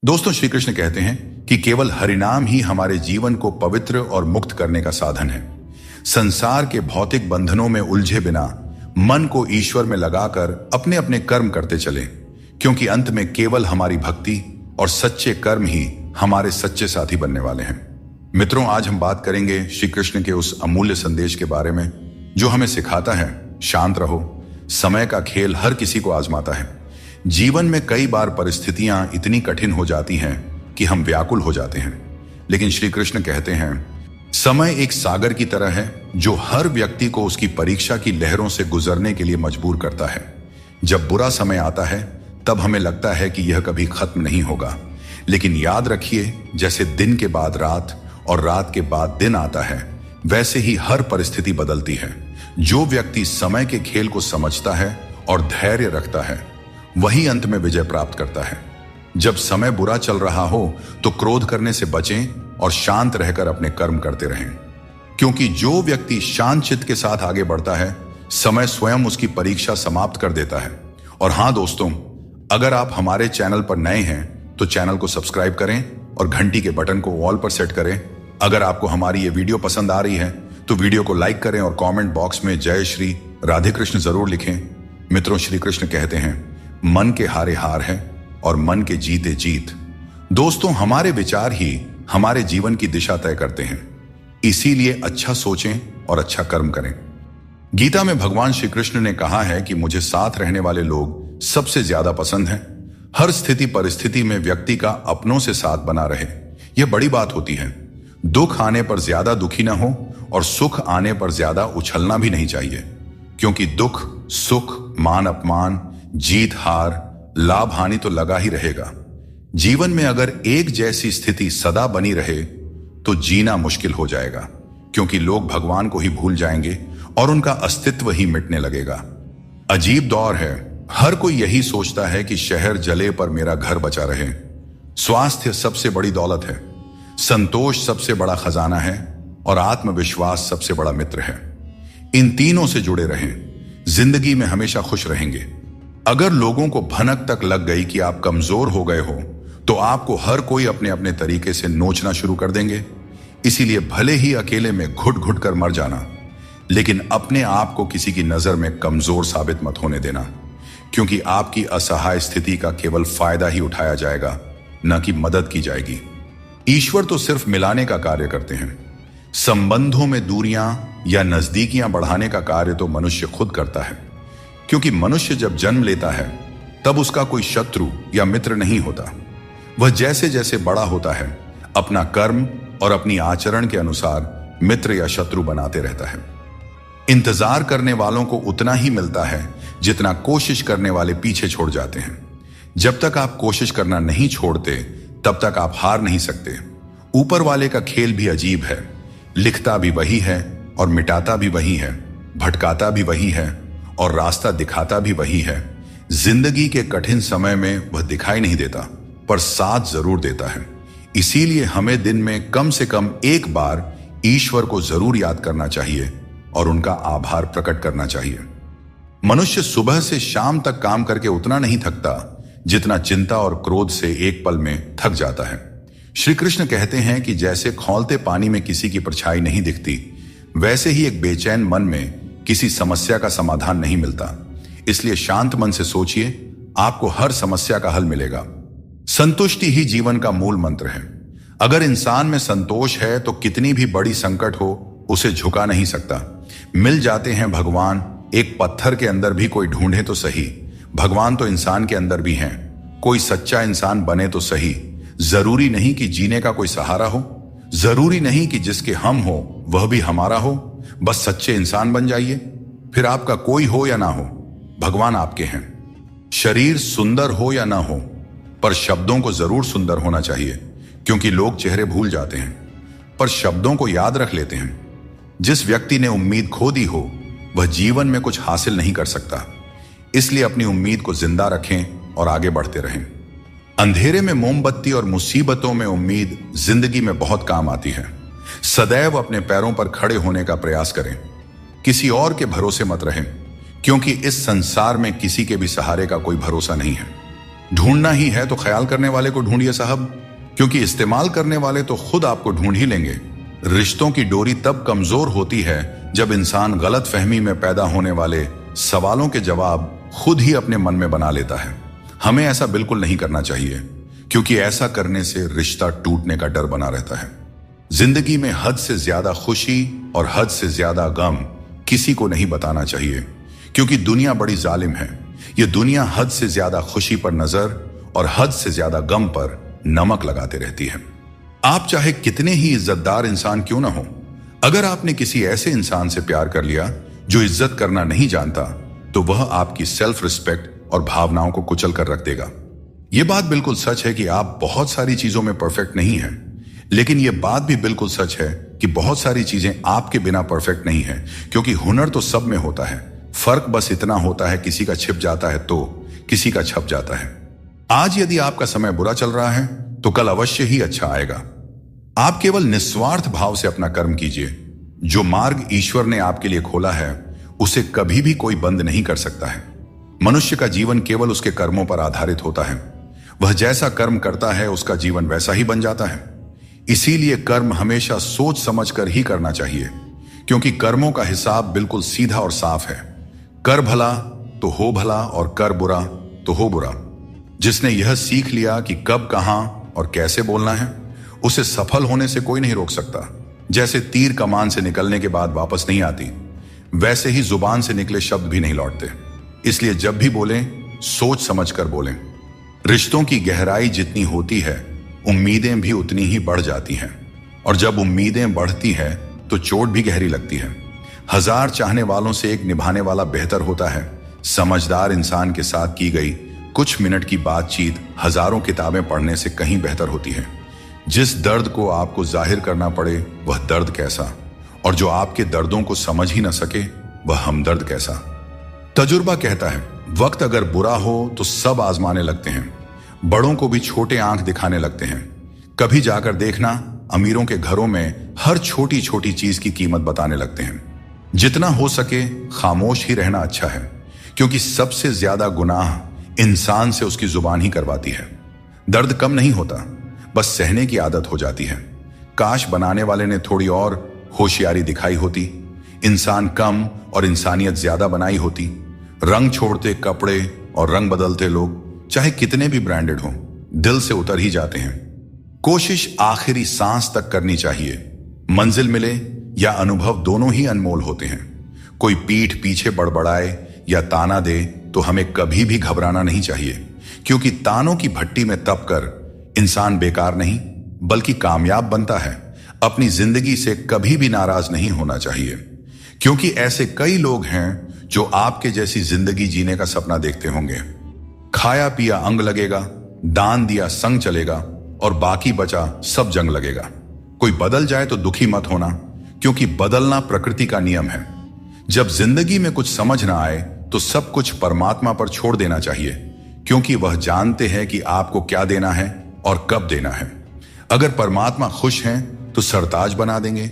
दोस्तों, श्री कृष्ण कहते हैं कि केवल हरिनाम ही हमारे जीवन को पवित्र और मुक्त करने का साधन है। संसार के भौतिक बंधनों में उलझे बिना मन को ईश्वर में लगाकर अपने अपने कर्म करते चलें, क्योंकि अंत में केवल हमारी भक्ति और सच्चे कर्म ही हमारे सच्चे साथी बनने वाले हैं। मित्रों, आज हम बात करेंगे श्री कृष्ण के उस अमूल्य संदेश के बारे में जो हमें सिखाता है, शांत रहो, समय का खेल हर किसी को आजमाता है। जीवन में कई बार परिस्थितियां इतनी कठिन हो जाती हैं कि हम व्याकुल हो जाते हैं, लेकिन श्री कृष्ण कहते हैं समय एक सागर की तरह है जो हर व्यक्ति को उसकी परीक्षा की लहरों से गुजरने के लिए मजबूर करता है। जब बुरा समय आता है तब हमें लगता है कि यह कभी खत्म नहीं होगा, लेकिन याद रखिए, जैसे दिन के बाद रात और रात के बाद दिन आता है, वैसे ही हर परिस्थिति बदलती है। जो व्यक्ति समय के खेल को समझता है और धैर्य रखता है, वही अंत में विजय प्राप्त करता है। जब समय बुरा चल रहा हो तो क्रोध करने से बचें और शांत रहकर अपने कर्म करते रहें, क्योंकि जो व्यक्ति शांत चित्त के साथ आगे बढ़ता है, समय स्वयं उसकी परीक्षा समाप्त कर देता है। और हां दोस्तों, अगर आप हमारे चैनल पर नए हैं तो चैनल को सब्सक्राइब करें और घंटी के बटन को ऑल पर सेट करें। अगर आपको हमारी ये वीडियो पसंद आ रही है तो वीडियो को लाइक करें और कमेंट बॉक्स में जय श्री राधे कृष्ण जरूर लिखें। मित्रों, श्री कृष्ण कहते हैं मन के हारे हार है और मन के जीते जीत। दोस्तों, हमारे विचार ही हमारे जीवन की दिशा तय करते हैं, इसीलिए अच्छा सोचें और अच्छा कर्म करें। गीता में भगवान श्री कृष्ण ने कहा है कि मुझे साथ रहने वाले लोग सबसे ज्यादा पसंद हैं। हर स्थिति परिस्थिति में व्यक्ति का अपनों से साथ बना रहे, यह बड़ी बात होती है। दुख आने पर ज्यादा दुखी ना हो और सुख आने पर ज्यादा उछलना भी नहीं चाहिए, क्योंकि दुख सुख, मान अपमान, जीत हार, लाभ हानि तो लगा ही रहेगा। जीवन में अगर एक जैसी स्थिति सदा बनी रहे तो जीना मुश्किल हो जाएगा, क्योंकि लोग भगवान को ही भूल जाएंगे और उनका अस्तित्व ही मिटने लगेगा। अजीब दौर है, हर कोई यही सोचता है कि शहर जले पर मेरा घर बचा रहे। स्वास्थ्य सबसे बड़ी दौलत है, संतोष सबसे बड़ा खजाना है और आत्मविश्वास सबसे बड़ा मित्र है। इन तीनों से जुड़े रहें, जिंदगी में हमेशा खुश रहेंगे। अगर लोगों को भनक तक लग गई कि आप कमजोर हो गए हो तो आपको हर कोई अपने अपने तरीके से नोचना शुरू कर देंगे। इसीलिए भले ही अकेले में घुट घुट कर मर जाना, लेकिन अपने आप को किसी की नजर में कमजोर साबित मत होने देना, क्योंकि आपकी असहाय स्थिति का केवल फायदा ही उठाया जाएगा, न कि मदद की जाएगी। ईश्वर तो सिर्फ मिलाने का कार्य करते हैं। संबंधों में दूरियां या नजदीकियां बढ़ाने का कार्य तो मनुष्य खुद करता है, क्योंकि मनुष्य जब जन्म लेता है तब उसका कोई शत्रु या मित्र नहीं होता। वह जैसे जैसे बड़ा होता है अपना कर्म और अपनी आचरण के अनुसार मित्र या शत्रु बनाते रहता है। इंतजार करने वालों को उतना ही मिलता है जितना कोशिश करने वाले पीछे छोड़ जाते हैं। जब तक आप कोशिश करना नहीं छोड़ते तब तक आप हार नहीं सकते। ऊपर वाले का खेल भी अजीब है, लिखता भी वही है और मिटाता भी वही है, भटकाता भी वही है और रास्ता दिखाता भी वही है। जिंदगी के कठिन समय में वह दिखाई नहीं देता, पर साथ जरूर देता है। इसीलिए हमें दिन में कम से कम एक बार ईश्वर को जरूर याद करना चाहिए और उनका आभार प्रकट करना चाहिए। मनुष्य सुबह से शाम तक काम करके उतना नहीं थकता जितना चिंता और क्रोध से एक पल में थक जाता है। श्री कृष्ण कहते हैं कि जैसे खौलते पानी में किसी की परछाई नहीं दिखती, वैसे ही एक बेचैन मन में किसी समस्या का समाधान नहीं मिलता। इसलिए शांत मन से सोचिए, आपको हर समस्या का हल मिलेगा। संतुष्टि ही जीवन का मूल मंत्र है। अगर इंसान में संतोष है तो कितनी भी बड़ी संकट हो उसे झुका नहीं सकता। मिल जाते हैं भगवान, एक पत्थर के अंदर भी कोई ढूंढे तो सही। भगवान तो इंसान के अंदर भी हैं, कोई सच्चा इंसान बने तो सही। जरूरी नहीं कि जीने का कोई सहारा हो, जरूरी नहीं कि जिसके हम हो वह भी हमारा हो। बस सच्चे इंसान बन जाइए, फिर आपका कोई हो या ना हो, भगवान आपके हैं। शरीर सुंदर हो या ना हो, पर शब्दों को जरूर सुंदर होना चाहिए, क्योंकि लोग चेहरे भूल जाते हैं पर शब्दों को याद रख लेते हैं। जिस व्यक्ति ने उम्मीद खो दी हो वह जीवन में कुछ हासिल नहीं कर सकता। इसलिए अपनी उम्मीद को जिंदा रखें और आगे बढ़ते रहें। अंधेरे में मोमबत्ती और मुसीबतों में उम्मीद जिंदगी में बहुत काम आती है। सदैव अपने पैरों पर खड़े होने का प्रयास करें, किसी और के भरोसे मत रहें, क्योंकि इस संसार में किसी के भी सहारे का कोई भरोसा नहीं है। ढूंढना ही है तो ख्याल करने वाले को ढूंढिए साहब, क्योंकि इस्तेमाल करने वाले तो खुद आपको ढूंढ ही लेंगे। रिश्तों की डोरी तब कमजोर होती है जब इंसान गलत फहमी में पैदा होने वाले सवालों के जवाब खुद ही अपने मन में बना लेता है। हमें ऐसा बिल्कुल नहीं करना चाहिए, क्योंकि ऐसा करने से रिश्ता टूटने का डर बना रहता है। जिंदगी में हद से ज्यादा खुशी और हद से ज्यादा गम किसी को नहीं बताना चाहिए, क्योंकि दुनिया बड़ी जालिम है। ये दुनिया हद से ज्यादा खुशी पर नजर और हद से ज्यादा गम पर नमक लगाते रहती है। आप चाहे कितने ही इज्जतदार इंसान क्यों ना हो, अगर आपने किसी ऐसे इंसान से प्यार कर लिया जो इज्जत करना नहीं जानता, तो वह आपकी सेल्फ रिस्पेक्ट और भावनाओं को कुचल कर रख देगा। यह बात बिल्कुल सच है कि आप बहुत सारी चीजों में परफेक्ट नहीं हैं, लेकिन यह बात भी बिल्कुल सच है कि बहुत सारी चीजें आपके बिना परफेक्ट नहीं है, क्योंकि हुनर तो सब में होता है। फर्क बस इतना होता है, किसी का छिप जाता है तो किसी का छप जाता है। आज यदि आपका समय बुरा चल रहा है तो कल अवश्य ही अच्छा आएगा। आप केवल निस्वार्थ भाव से अपना कर्म कीजिए। जो मार्ग ईश्वर ने आपके लिए खोला है उसे कभी भी कोई बंद नहीं कर सकता है। मनुष्य का जीवन केवल उसके कर्मों पर आधारित होता है। वह जैसा कर्म करता है उसका जीवन वैसा ही बन जाता है। इसीलिए कर्म हमेशा सोच समझ कर ही करना चाहिए, क्योंकि कर्मों का हिसाब बिल्कुल सीधा और साफ है। कर भला तो हो भला और कर बुरा तो हो बुरा। जिसने यह सीख लिया कि कब, कहां और कैसे बोलना है, उसे सफल होने से कोई नहीं रोक सकता। जैसे तीर कमान से निकलने के बाद वापस नहीं आती, वैसे ही जुबान से निकले शब्द भी नहीं लौटते। इसलिए जब भी बोलें सोच समझ कर बोलें। रिश्तों की गहराई जितनी होती है उम्मीदें भी उतनी ही बढ़ जाती हैं, और जब उम्मीदें बढ़ती हैं तो चोट भी गहरी लगती है। 1000 चाहने वालों से एक निभाने वाला बेहतर होता है। समझदार इंसान के साथ की गई कुछ मिनट की बातचीत हजारों किताबें पढ़ने से कहीं बेहतर होती है। जिस दर्द को आपको जाहिर करना पड़े वह दर्द कैसा, और जो आपके दर्दों को समझ ही न सके वह हमदर्द कैसा। तजुर्बा कहता है वक्त अगर बुरा हो तो सब आजमाने लगते हैं, बड़ों को भी छोटे आंख दिखाने लगते हैं। कभी जाकर देखना, अमीरों के घरों में हर छोटी छोटी चीज की कीमत बताने लगते हैं। जितना हो सके खामोश ही रहना अच्छा है, क्योंकि सबसे ज्यादा गुनाह इंसान से उसकी जुबान ही करवाती है। दर्द कम नहीं होता, बस सहने की आदत हो जाती है। काश बनाने वाले ने थोड़ी और होशियारी दिखाई होती, इंसान कम और इंसानियत ज्यादा बनाई होती। रंग छोड़ते कपड़े और रंग बदलते लोग चाहे कितने भी ब्रांडेड हों, दिल से उतर ही जाते हैं। कोशिश आखिरी सांस तक करनी चाहिए। मंजिल मिले या अनुभव दोनों ही अनमोल होते हैं। कोई पीठ पीछे बड़बड़ाए या ताना दे तो हमें कभी भी घबराना नहीं चाहिए, क्योंकि तानों की भट्टी में तप कर इंसान बेकार नहीं बल्कि कामयाब बनता है। अपनी जिंदगी से कभी भी नाराज नहीं होना चाहिए, क्योंकि ऐसे कई लोग हैं जो आपके जैसी जिंदगी जीने का सपना देखते होंगे। खाया पिया अंग लगेगा, दान दिया संग चलेगा और बाकी बचा सब जंग लगेगा। कोई बदल जाए तो दुखी मत होना, क्योंकि बदलना प्रकृति का नियम है। जब जिंदगी में कुछ समझ ना आए तो सब कुछ परमात्मा पर छोड़ देना चाहिए, क्योंकि वह जानते हैं कि आपको क्या देना है और कब देना है। अगर परमात्मा खुश हैं तो सरताज बना देंगे,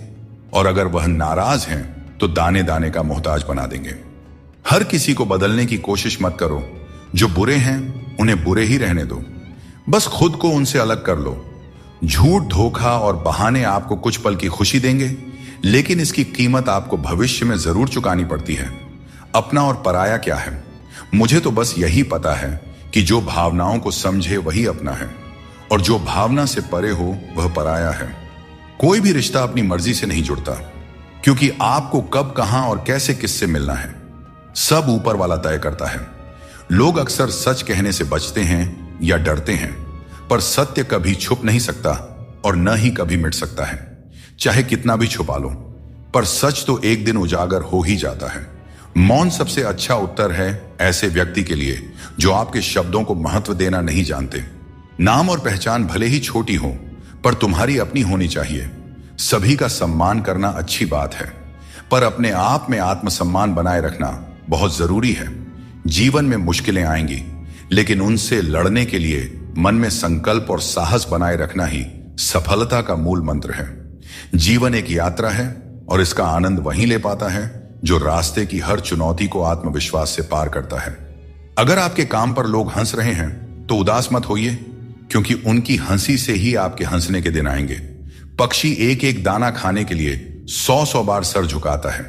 और अगर वह नाराज हैं तो दाने दाने का मोहताज बना देंगे। हर किसी को बदलने की कोशिश मत करो। जो बुरे हैं उन्हें बुरे ही रहने दो, बस खुद को उनसे अलग कर लो। झूठ, धोखा और बहाने आपको कुछ पल की खुशी देंगे, लेकिन इसकी कीमत आपको भविष्य में जरूर चुकानी पड़ती है। अपना और पराया क्या है? मुझे तो बस यही पता है कि जो भावनाओं को समझे वही अपना है, और जो भावना से परे हो वह पराया है। कोई भी रिश्ता अपनी मर्जी से नहीं जुड़ता, क्योंकि आपको कब, कहां और कैसे किससे मिलना है सब ऊपर वाला तय करता है। लोग अक्सर सच कहने से बचते हैं या डरते हैं, पर सत्य कभी छुप नहीं सकता और न ही कभी मिट सकता है। चाहे कितना भी छुपा लो, पर सच तो एक दिन उजागर हो ही जाता है। मौन सबसे अच्छा उत्तर है ऐसे व्यक्ति के लिए जो आपके शब्दों को महत्व देना नहीं जानते। नाम और पहचान भले ही छोटी हो, पर तुम्हारी अपनी होनी चाहिए। सभी का सम्मान करना अच्छी बात है, पर अपने आप में आत्मसम्मान बनाए रखना बहुत जरूरी है। जीवन में मुश्किलें आएंगी, लेकिन उनसे लड़ने के लिए मन में संकल्प और साहस बनाए रखना ही सफलता का मूल मंत्र है। जीवन एक यात्रा है, और इसका आनंद वहीं ले पाता है जो रास्ते की हर चुनौती को आत्मविश्वास से पार करता है। अगर आपके काम पर लोग हंस रहे हैं तो उदास मत होइए, क्योंकि उनकी हंसी से ही आपके हंसने के दिन आएंगे। पक्षी एक एक दाना खाने के लिए 100-100 बार सर झुकाता है,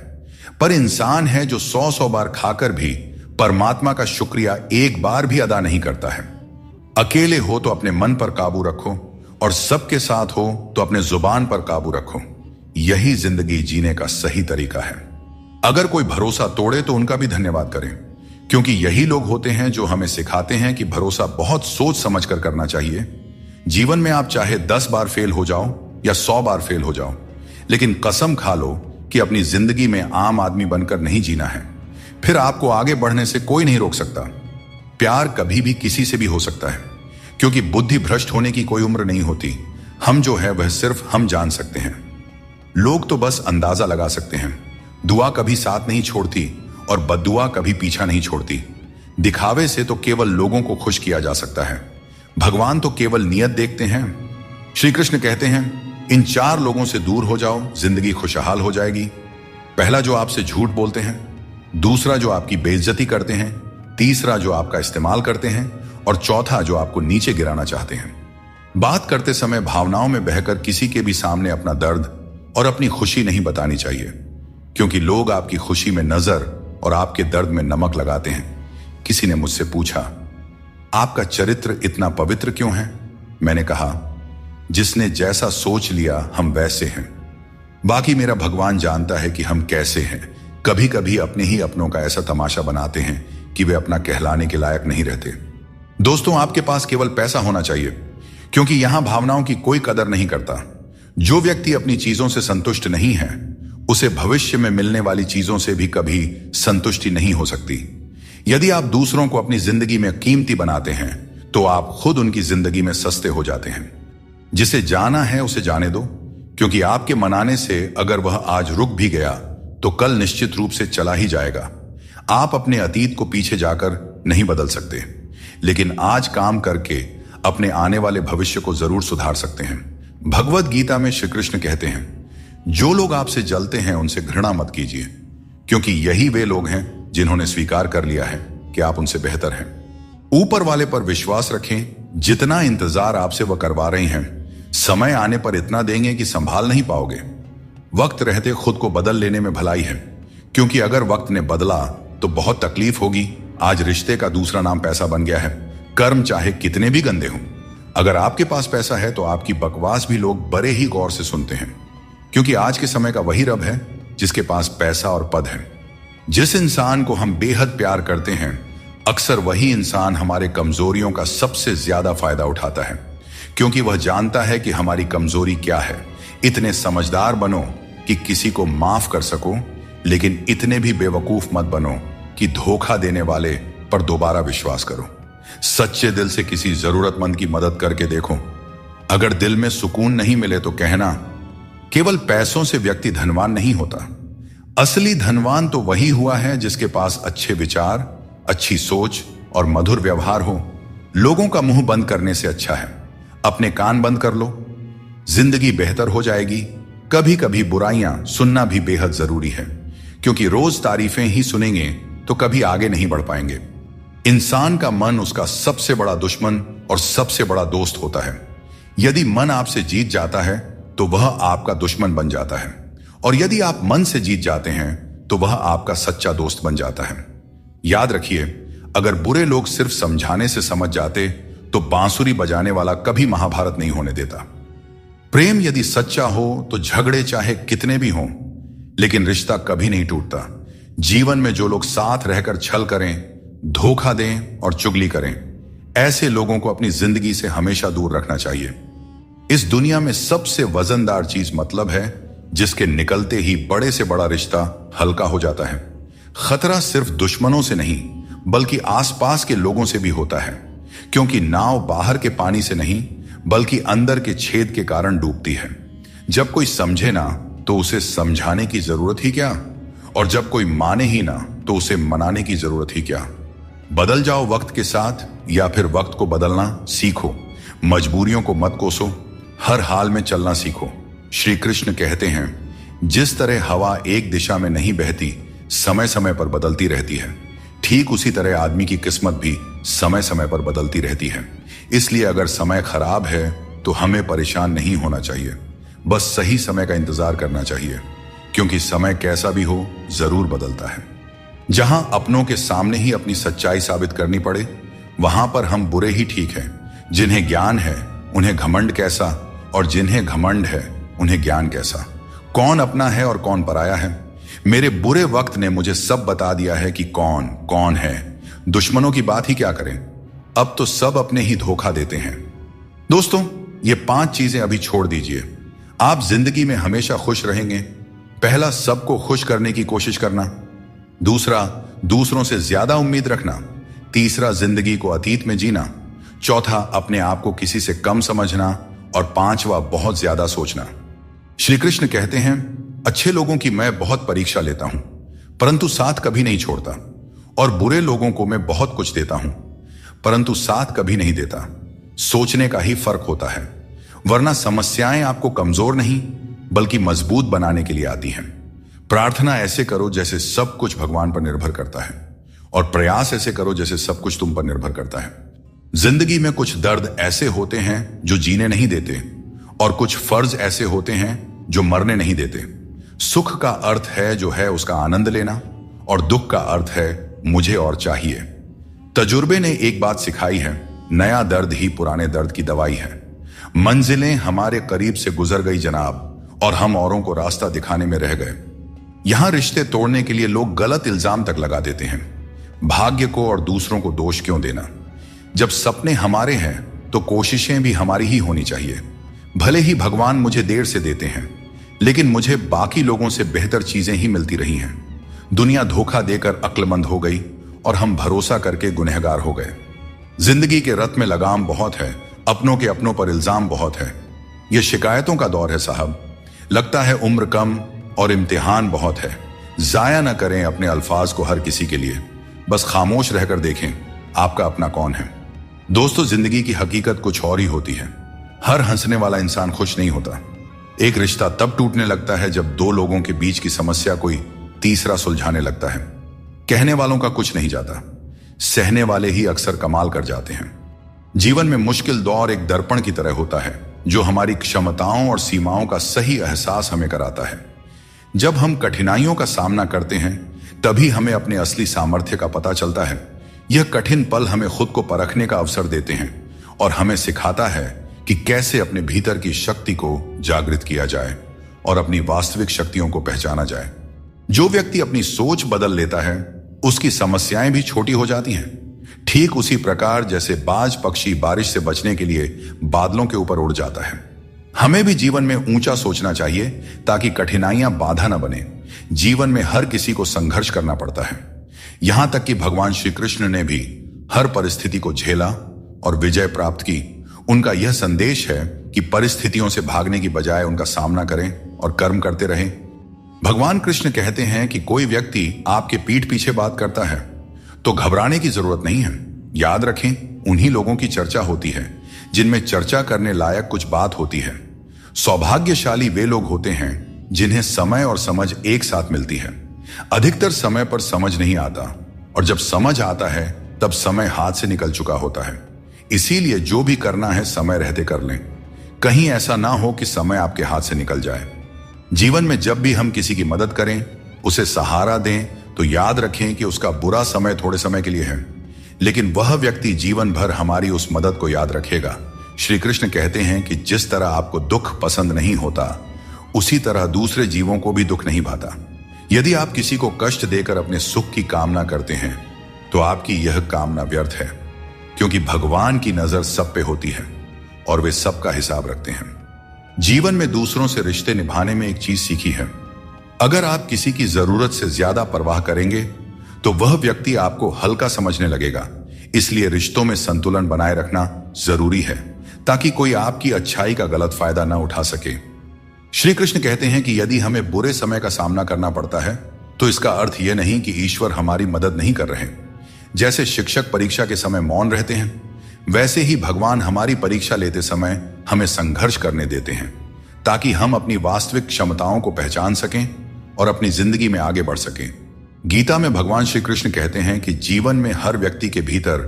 पर इंसान है जो 100-100 बार खाकर भी परमात्मा का शुक्रिया एक बार भी अदा नहीं करता है। अकेले हो तो अपने मन पर काबू रखो, और सबके साथ हो तो अपने जुबान पर काबू रखो। यही जिंदगी जीने का सही तरीका है। अगर कोई भरोसा तोड़े तो उनका भी धन्यवाद करें, क्योंकि यही लोग होते हैं जो हमें सिखाते हैं कि भरोसा बहुत सोच समझ कर करना चाहिए। जीवन में आप चाहे 10 बार फेल हो जाओ या 100 बार फेल हो जाओ, लेकिन कसम खा लो कि अपनी जिंदगी में आम आदमी बनकर नहीं जीना है। फिर आपको आगे बढ़ने से कोई नहीं रोक सकता। प्यार कभी भी किसी से भी हो सकता है, क्योंकि बुद्धि भ्रष्ट होने की कोई उम्र नहीं होती। हम जो है वह सिर्फ हम जान सकते हैं। लोग तो बस अंदाजा लगा सकते हैं। दुआ कभी साथ नहीं छोड़ती और बद्दुआ कभी पीछा नहीं छोड़ती। दिखावे से तो केवल लोगों को खुश किया जा सकता है। भगवान तो केवल नियत देखते हैं। श्री कृष्ण कहते हैं, इन 4 लोगों से दूर हो जाओ, जिंदगी खुशहाल हो जाएगी। पहला, जो आपसे झूठ बोलते हैं। दूसरा, जो आपकी बेइज्जती करते हैं। तीसरा, जो आपका इस्तेमाल करते हैं। और चौथा, जो आपको नीचे गिराना चाहते हैं। बात करते समय भावनाओं में बहकर किसी के भी सामने अपना दर्द और अपनी खुशी नहीं बतानी चाहिए, क्योंकि लोग आपकी खुशी में नजर और आपके दर्द में नमक लगाते हैं। किसी ने मुझसे पूछा, आपका चरित्र इतना पवित्र क्यों है? मैंने कहा, जिसने जैसा सोच लिया हम वैसे हैं। बाकी मेरा भगवान जानता है कि हम कैसे हैं। कभी कभी अपने ही अपनों का ऐसा तमाशा बनाते हैं कि वे अपना कहलाने के लायक नहीं रहते। दोस्तों, आपके पास केवल पैसा होना चाहिए, क्योंकि यहां भावनाओं की कोई कदर नहीं करता। जो व्यक्ति अपनी चीजों से संतुष्ट नहीं है, उसे भविष्य में मिलने वाली चीजों से भी कभी संतुष्टि नहीं हो सकती। यदि आप दूसरों को अपनी जिंदगी में कीमती बनाते हैं, तो आप खुद उनकी जिंदगी में सस्ते हो जाते हैं। जिसे जाना है उसे जाने दो, क्योंकि आपके मनाने से अगर वह आज रुक भी गया तो कल निश्चित रूप से चला ही जाएगा। आप अपने अतीत को पीछे जाकर नहीं बदल सकते, लेकिन आज काम करके अपने आने वाले भविष्य को जरूर सुधार सकते हैं। भगवत गीता में श्री कृष्ण कहते हैं, जो लोग आपसे जलते हैं उनसे घृणा मत कीजिए, क्योंकि यही वे लोग हैं जिन्होंने स्वीकार कर लिया है कि आप उनसे बेहतर हैं। ऊपर वाले पर विश्वास रखें। जितना इंतजार आपसे वह करवा रहे हैं, समय आने पर इतना देंगे कि संभाल नहीं पाओगे। वक्त रहते खुद को बदल लेने में भलाई है, क्योंकि अगर वक्त ने बदला तो बहुत तकलीफ होगी। आज रिश्ते का दूसरा नाम पैसा बन गया है। कर्म चाहे कितने भी गंदे हों, अगर आपके पास पैसा है तो आपकी बकवास भी लोग बड़े ही गौर से सुनते हैं, क्योंकि आज के समय का वही रब है जिसके पास पैसा और पद है। जिस इंसान को हम बेहद प्यार करते हैं, अक्सर वही इंसान हमारे कमजोरियों का सबसे ज्यादा फायदा उठाता है, क्योंकि वह जानता है कि हमारी कमजोरी क्या है। इतने समझदार बनो कि किसी को माफ कर सको, लेकिन इतने भी बेवकूफ मत बनो कि धोखा देने वाले पर दोबारा विश्वास करो। सच्चे दिल से किसी जरूरतमंद की मदद करके देखो। अगर दिल में सुकून नहीं मिले तो कहना, केवल पैसों से व्यक्ति धनवान नहीं होता। असली धनवान तो वही हुआ है जिसके पास अच्छे विचार, अच्छी सोच और मधुर व्यवहार हो। लोगों का मुंह बंद करने से अच्छा है अपने कान बंद कर लो। जिंदगी बेहतर हो जाएगी। कभी कभी बुराइयां सुनना भी बेहद जरूरी है, क्योंकि रोज तारीफें ही सुनेंगे तो कभी आगे नहीं बढ़ पाएंगे। इंसान का मन उसका सबसे बड़ा दुश्मन और सबसे बड़ा दोस्त होता है। यदि मन आपसे जीत जाता है तो वह आपका दुश्मन बन जाता है, और यदि आप मन से जीत जाते हैं तो वह आपका सच्चा दोस्त बन जाता है। याद रखिए, अगर बुरे लोग सिर्फ समझाने से समझ जाते तो बांसुरी बजाने वाला कभी महाभारत नहीं होने देता। प्रेम यदि सच्चा हो तो झगड़े चाहे कितने भी हों, लेकिन रिश्ता कभी नहीं टूटता। जीवन में जो लोग साथ रहकर छल करें, धोखा दें और चुगली करें, ऐसे लोगों को अपनी जिंदगी से हमेशा दूर रखना चाहिए। इस दुनिया में सबसे वजनदार चीज मतलब है, जिसके निकलते ही बड़े से बड़ा रिश्ता हल्का हो जाता है। खतरा सिर्फ दुश्मनों से नहीं, बल्कि आसपास के लोगों से भी होता है, क्योंकि नाव बाहर के पानी से नहीं बल्कि अंदर के छेद के कारण डूबती है। जब कोई समझे ना तो उसे समझाने की जरूरत ही क्या, और जब कोई माने ही ना तो उसे मनाने की जरूरत ही क्या। बदल जाओ वक्त के साथ, या फिर वक्त को बदलना सीखो। मजबूरियों को मत कोसो, हर हाल में चलना सीखो। श्री कृष्ण कहते हैं, जिस तरह हवा एक दिशा में नहीं बहती, समय समय पर बदलती रहती है, ठीक उसी तरह आदमी की किस्मत भी समय समय पर बदलती रहती है। इसलिए अगर समय खराब है तो हमें परेशान नहीं होना चाहिए, बस सही समय का इंतजार करना चाहिए, क्योंकि समय कैसा भी हो जरूर बदलता है। जहां अपनों के सामने ही अपनी सच्चाई साबित करनी पड़े, वहां पर हम बुरे ही ठीक हैं। जिन्हें ज्ञान है उन्हें घमंड कैसा, और जिन्हें घमंड है उन्हें ज्ञान कैसा। कौन अपना है और कौन पराया है। मेरे बुरे वक्त ने मुझे सब बता दिया है कि कौन कौन है। दुश्मनों की बात ही क्या करें, अब तो सब अपने ही धोखा देते हैं। दोस्तों, ये 5 चीजें अभी छोड़ दीजिए, आप जिंदगी में हमेशा खुश रहेंगे। पहला, सबको खुश करने की कोशिश करना। दूसरा, दूसरों से ज्यादा उम्मीद रखना। तीसरा, जिंदगी को अतीत में जीना। चौथा, अपने आप को किसी से कम समझना। और 5वां, बहुत ज्यादा सोचना। श्री कृष्ण कहते हैं, अच्छे लोगों की मैं बहुत परीक्षा लेता हूं, परंतु साथ कभी नहीं छोड़ता, और बुरे लोगों को मैं बहुत कुछ देता हूं, परंतु साथ कभी नहीं देता। सोचने का ही फर्क होता है, वरना समस्याएं आपको कमजोर नहीं बल्कि मजबूत बनाने के लिए आती हैं। प्रार्थना ऐसे करो जैसे सब कुछ भगवान पर निर्भर करता है, और प्रयास ऐसे करो जैसे सब कुछ तुम पर निर्भर करता है। जिंदगी में कुछ दर्द ऐसे होते हैं जो जीने नहीं देते, और कुछ फर्ज ऐसे होते हैं जो मरने नहीं देते। सुख का अर्थ है जो है उसका आनंद लेना, और दुख का अर्थ है मुझे और चाहिए। तजुर्बे ने एक बात सिखाई है, नया दर्द ही पुराने दर्द की दवाई है। मंजिलें हमारे करीब से गुजर गई जनाब, और हम औरों को रास्ता दिखाने में रह गए। यहां रिश्ते तोड़ने के लिए लोग गलत इल्जाम तक लगा देते हैं। भाग्य को और दूसरों को दोष क्यों देना। जब सपने हमारे हैं तो कोशिशें भी हमारी ही होनी चाहिए। भले ही भगवान मुझे देर से देते हैं, लेकिन मुझे बाकी लोगों से बेहतर चीजें ही मिलती रही हैं। दुनिया धोखा देकर अक्लमंद हो गई, और हम भरोसा करके गुनहगार हो गए। जिंदगी के रथ में लगाम बहुत है, अपनों के अपनों पर इल्जाम बहुत है। यह शिकायतों का दौर है साहब। लगता है उम्र कम और इम्तिहान बहुत है। जाया न करें अपने अल्फाज को हर किसी के लिए, बस खामोश रहकर देखें आपका अपना कौन है। दोस्तों, जिंदगी की हकीकत कुछ और ही होती है। हर हंसने वाला इंसान खुश नहीं होता। एक रिश्ता तब टूटने लगता है जब 2 लोगों के बीच की समस्या कोई तीसरा सुलझाने लगता है। कहने वालों का कुछ नहीं जाता, सहने वाले ही अक्सर कमाल कर जाते हैं। जीवन में मुश्किल दौर एक दर्पण की तरह होता है, जो हमारी क्षमताओं और सीमाओं का सही एहसास हमें कराता है। जब हम कठिनाइयों का सामना करते हैं, तभी हमें अपने असली सामर्थ्य का पता चलता है। यह कठिन पल हमें खुद को परखने का अवसर देते हैं, और हमें सिखाता है कि कैसे अपने भीतर की शक्ति को जागृत किया जाए और अपनी वास्तविक शक्तियों को पहचाना जाए। जो व्यक्ति अपनी सोच बदल लेता है, उसकी समस्याएं भी छोटी हो जाती हैं। ठीक उसी प्रकार जैसे बाज पक्षी बारिश से बचने के लिए बादलों के ऊपर उड़ जाता है। हमें भी जीवन में ऊंचा सोचना चाहिए, ताकि कठिनाइयां बाधा न बने। जीवन में हर किसी को संघर्ष करना पड़ता है। यहां तक कि भगवान श्री कृष्ण ने भी हर परिस्थिति को झेला और विजय प्राप्त की। उनका यह संदेश है कि परिस्थितियों से भागने की बजाय उनका सामना करें और कर्म करते रहें। भगवान कृष्ण कहते हैं कि कोई व्यक्ति आपके पीठ पीछे बात करता है तो घबराने की जरूरत नहीं है। याद रखें, उन्हीं लोगों की चर्चा होती है जिनमें चर्चा करने लायक कुछ बात होती है। सौभाग्यशाली वे लोग होते हैं जिन्हें समय और समझ एक साथ मिलती है। अधिकतर समय पर समझ नहीं आता, और जब समझ आता है तब समय हाथ से निकल चुका होता है। इसीलिए जो भी करना है समय रहते कर लें, कहीं ऐसा ना हो कि समय आपके हाथ से निकल जाए। जीवन में जब भी हम किसी की मदद करें, उसे सहारा दें, तो याद रखें कि उसका बुरा समय थोड़े समय के लिए है, लेकिन वह व्यक्ति जीवन भर हमारी उस मदद को याद रखेगा। श्री कृष्ण कहते हैं कि जिस तरह आपको दुख पसंद नहीं होता, उसी तरह दूसरे जीवों को भी दुख नहीं भाता। यदि आप किसी को कष्ट देकर अपने सुख की कामना करते हैं, तो आपकी यह कामना व्यर्थ है, क्योंकि भगवान की नजर सब पे होती है और वे सबका हिसाब रखते हैं। जीवन में दूसरों से रिश्ते निभाने में एक चीज सीखी है, अगर आप किसी की जरूरत से ज्यादा परवाह करेंगे तो वह व्यक्ति आपको हल्का समझने लगेगा। इसलिए रिश्तों में संतुलन बनाए रखना जरूरी है, ताकि कोई आपकी अच्छाई का गलत फायदा न उठा सके। श्री कृष्ण कहते हैं कि यदि हमें बुरे समय का सामना करना पड़ता है, तो इसका अर्थ यह नहीं कि ईश्वर हमारी मदद नहीं कर रहे। जैसे शिक्षक परीक्षा के समय मौन रहते हैं, वैसे ही भगवान हमारी परीक्षा लेते समय हमें संघर्ष करने देते हैं, ताकि हम अपनी वास्तविक क्षमताओं को पहचान सकें और अपनी जिंदगी में आगे बढ़ सकें। गीता में भगवान श्री कृष्ण कहते हैं कि जीवन में हर व्यक्ति के भीतर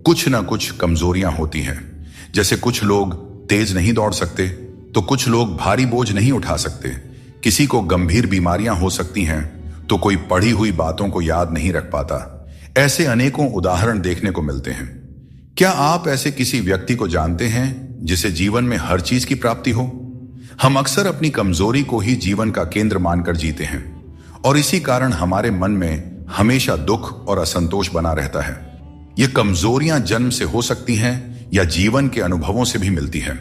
कुछ ना कुछ कमजोरियां होती हैं। जैसे कुछ लोग तेज नहीं दौड़ सकते, तो कुछ लोग भारी बोझ नहीं उठा सकते, किसी को गंभीर बीमारियां हो सकती हैं, तो कोई पढ़ी हुई बातों को याद नहीं रख पाता। ऐसे अनेकों उदाहरण देखने को मिलते हैं। क्या आप ऐसे किसी व्यक्ति को जानते हैं जिसे जीवन में हर चीज की प्राप्ति हो? हम अक्सर अपनी कमजोरी को ही जीवन का केंद्र मानकर जीते हैं और इसी कारण हमारे मन में हमेशा दुख और असंतोष बना रहता है। ये कमजोरियां जन्म से हो सकती हैं या जीवन के अनुभवों से भी मिलती हैं,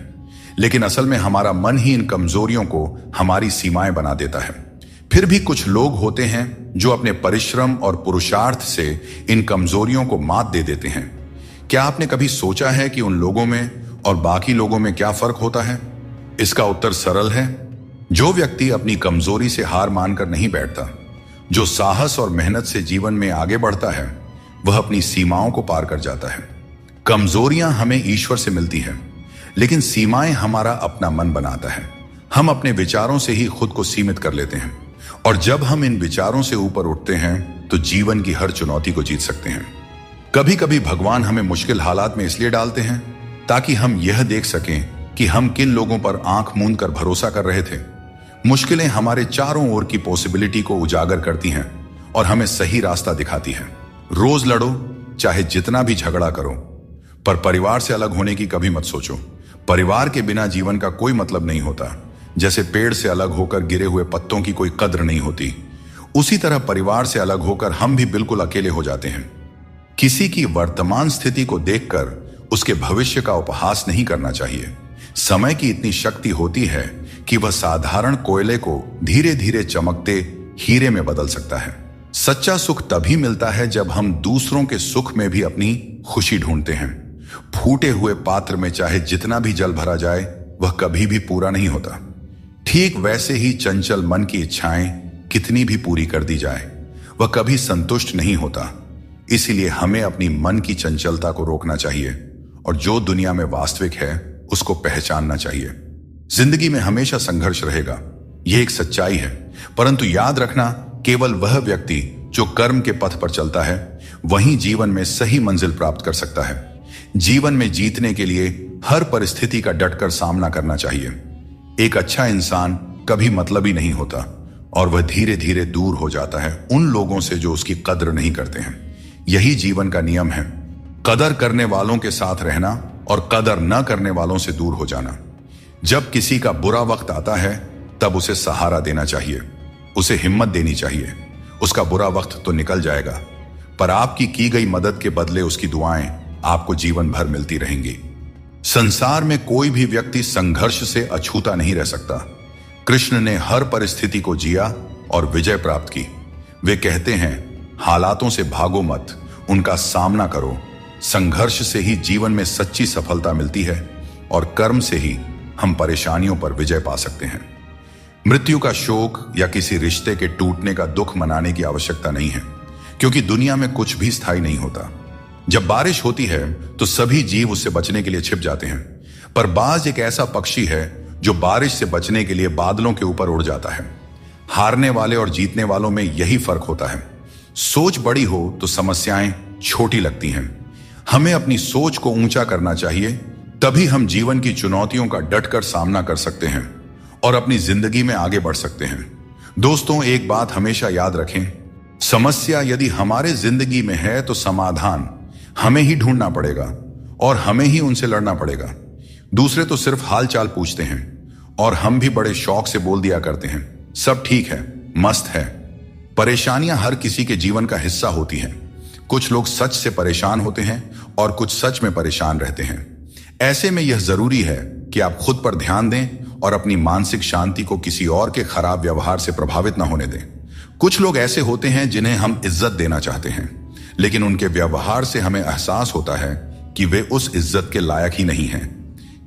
लेकिन असल में हमारा मन ही इन कमजोरियों को हमारी सीमाएं बना देता है। फिर भी कुछ लोग होते हैं जो अपने परिश्रम और पुरुषार्थ से इन कमजोरियों को मात दे देते हैं। क्या आपने कभी सोचा है कि उन लोगों में और बाकी लोगों में क्या फर्क होता है? इसका उत्तर सरल है। जो व्यक्ति अपनी कमजोरी से हार मानकर नहीं बैठता, जो साहस और मेहनत से जीवन में आगे बढ़ता है, वह अपनी सीमाओं को पार कर जाता है। कमजोरियां हमें ईश्वर से मिलती हैं, लेकिन सीमाएं हमारा अपना मन बनाता है। हम अपने विचारों से ही खुद को सीमित कर लेते हैं और जब हम इन विचारों से ऊपर उठते हैं तो जीवन की हर चुनौती को जीत सकते हैं। कभी कभी भगवान हमें मुश्किल हालात में इसलिए डालते हैं ताकि हम यह देख सकें कि हम किन लोगों पर आंख मूंद कर भरोसा कर रहे थे। मुश्किलें हमारे चारों ओर की पॉसिबिलिटी को उजागर करती हैं और हमें सही रास्ता दिखाती हैं। रोज लड़ो, चाहे जितना भी झगड़ा करो, पर परिवार से अलग होने की कभी मत सोचो। परिवार के बिना जीवन का कोई मतलब नहीं होता। जैसे पेड़ से अलग होकर गिरे हुए पत्तों की कोई कद्र नहीं होती, उसी तरह परिवार से अलग होकर हम भी बिल्कुल अकेले हो जाते हैं। किसी की वर्तमान स्थिति को देखकर उसके भविष्य का उपहास नहीं करना चाहिए। समय की इतनी शक्ति होती है कि वह साधारण कोयले को धीरे धीरे चमकते हीरे में बदल सकता है। सच्चा सुख तभी मिलता है जब हम दूसरों के सुख में भी अपनी खुशी ढूंढते हैं। फूटे हुए पात्र में चाहे जितना भी जल भरा जाए, वह कभी भी पूरा नहीं होता। ठीक वैसे ही चंचल मन की इच्छाएं कितनी भी पूरी कर दी जाए, वह कभी संतुष्ट नहीं होता। इसीलिए हमें अपनी मन की चंचलता को रोकना चाहिए और जो दुनिया में वास्तविक है उसको पहचानना चाहिए। जिंदगी में हमेशा संघर्ष रहेगा, यह एक सच्चाई है, परंतु याद रखना, केवल वह व्यक्ति जो कर्म के पथ पर चलता है वही जीवन में सही मंजिल प्राप्त कर सकता है। जीवन में जीतने के लिए हर परिस्थिति का डटकर सामना करना चाहिए। एक अच्छा इंसान कभी मतलबी नहीं होता और वह धीरे धीरे दूर हो जाता है उन लोगों से जो उसकी कद्र नहीं करते हैं। यही जीवन का नियम है, कदर करने वालों के साथ रहना और कदर न करने वालों से दूर हो जाना। जब किसी का बुरा वक्त आता है तब उसे सहारा देना चाहिए, उसे हिम्मत देनी चाहिए। उसका बुरा वक्त तो निकल जाएगा, पर आपकी की गई मदद के बदले उसकी दुआएं आपको जीवन भर मिलती रहेंगी। संसार में कोई भी व्यक्ति संघर्ष से अछूता नहीं रह सकता। कृष्ण ने हर परिस्थिति को जिया और विजय प्राप्त की। वे कहते हैं, हालातों से भागो मत, उनका सामना करो। संघर्ष से ही जीवन में सच्ची सफलता मिलती है और कर्म से ही हम परेशानियों पर विजय पा सकते हैं। मृत्यु का शोक या किसी रिश्ते के टूटने का दुख मनाने की आवश्यकता नहीं है, क्योंकि दुनिया में कुछ भी स्थायी नहीं होता। जब बारिश होती है तो सभी जीव उससे बचने के लिए छिप जाते हैं, पर बाज एक ऐसा पक्षी है जो बारिश से बचने के लिए बादलों के ऊपर उड़ जाता है। हारने वाले और जीतने वालों में यही फर्क होता है। सोच बड़ी हो तो समस्याएं छोटी लगती हैं। हमें अपनी सोच को ऊंचा करना चाहिए, तभी हम जीवन की चुनौतियों का डटकर सामना कर सकते हैं और अपनी जिंदगी में आगे बढ़ सकते हैं। दोस्तों, एक बात हमेशा याद रखें, समस्या यदि हमारे जिंदगी में है तो समाधान हमें ही ढूंढना पड़ेगा और हमें ही उनसे लड़ना पड़ेगा। दूसरे तो सिर्फ हाल चाल पूछते हैं और हम भी बड़े शौक से बोल दिया करते हैं, सब ठीक है, मस्त है। परेशानियां हर किसी के जीवन का हिस्सा होती हैं। कुछ लोग सच से परेशान होते हैं और कुछ सच में परेशान रहते हैं। ऐसे में यह जरूरी है कि आप खुद पर ध्यान दें और अपनी मानसिक शांति को किसी और के खराब व्यवहार से प्रभावित न होने दें। कुछ लोग ऐसे होते हैं जिन्हें हम इज्जत देना चाहते हैं, लेकिन उनके व्यवहार से हमें एहसास होता है कि वे उस इज्जत के लायक ही नहीं हैं।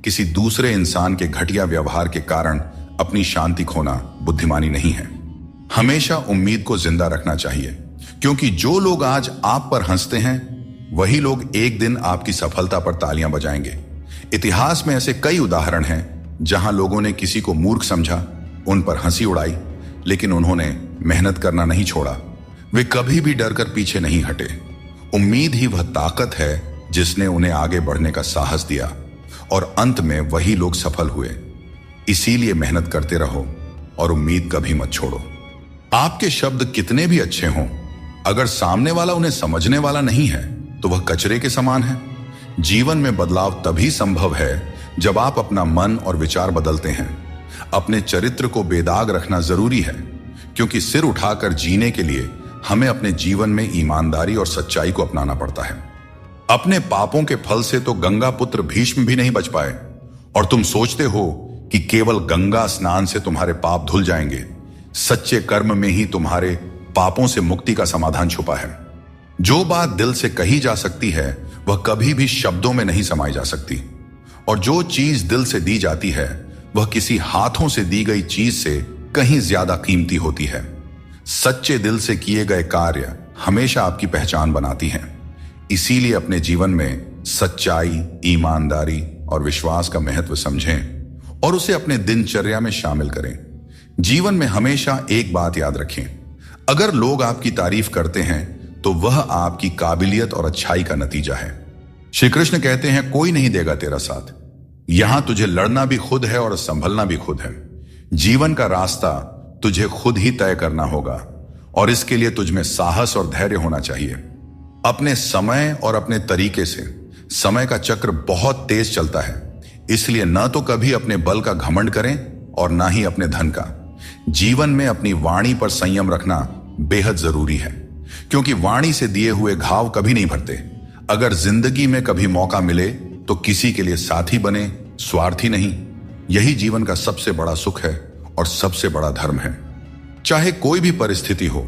किसी दूसरे इंसान के घटिया व्यवहार के कारण अपनी शांति खोना बुद्धिमानी नहीं है। हमेशा उम्मीद को जिंदा रखना चाहिए, क्योंकि जो लोग आज आप पर हंसते हैं वही लोग एक दिन आपकी सफलता पर तालियां बजाएंगे। इतिहास में ऐसे कई उदाहरण हैं जहां लोगों ने किसी को मूर्ख समझा, उन पर हंसी उड़ाई, लेकिन उन्होंने मेहनत करना नहीं छोड़ा। वे कभी भी डरकर पीछे नहीं हटे। उम्मीद ही वह ताकत है जिसने उन्हें आगे बढ़ने का साहस दिया, और अंत में वही लोग सफल हुए। इसीलिए मेहनत करते रहो और उम्मीद कभी मत छोड़ो। आपके शब्द कितने भी अच्छे हों, अगर सामने वाला उन्हें समझने वाला नहीं है तो वह कचरे के समान है। जीवन में बदलाव तभी संभव है जब आप अपना मन और विचार बदलते हैं। अपने चरित्र को बेदाग रखना जरूरी है, क्योंकि सिर उठाकर जीने के लिए हमें अपने जीवन में ईमानदारी और सच्चाई को अपनाना पड़ता है। अपने पापों के फल से तो गंगा पुत्र भीष्म भी नहीं बच पाए, और तुम सोचते हो कि केवल गंगा स्नान से तुम्हारे पाप धुल जाएंगे। सच्चे कर्म में ही तुम्हारे पापों से मुक्ति का समाधान छुपा है। जो बात दिल से कही जा सकती है वह कभी भी शब्दों में नहीं समाई जा सकती, और जो चीज दिल से दी जाती है वह किसी हाथों से दी गई चीज से कहीं ज्यादा कीमती होती है। सच्चे दिल से किए गए कार्य हमेशा आपकी पहचान बनाती हैं। इसीलिए अपने जीवन में सच्चाई, ईमानदारी और विश्वास का महत्व समझें और उसे अपने दिनचर्या में शामिल करें। जीवन में हमेशा एक बात याद रखें, अगर लोग आपकी तारीफ करते हैं तो वह आपकी काबिलियत और अच्छाई का नतीजा है। श्री कृष्ण कहते हैं, कोई नहीं देगा तेरा साथ। यहां तुझे लड़ना भी खुद है और संभलना भी खुद है। जीवन का रास्ता तुझे खुद ही तय करना होगा, और इसके लिए तुझ में साहस और धैर्य होना चाहिए। अपने समय और अपने तरीके से। समय का चक्र बहुत तेज चलता है, इसलिए न तो कभी अपने बल का घमंड करें और ना ही अपने धन का। जीवन में अपनी वाणी पर संयम रखना बेहद जरूरी है, क्योंकि वाणी से दिए हुए घाव कभी नहीं भरते। अगर जिंदगी में कभी मौका मिले तो किसी के लिए साथी बने, स्वार्थी नहीं। यही जीवन का सबसे बड़ा सुख है और सबसे बड़ा धर्म है। चाहे कोई भी परिस्थिति हो,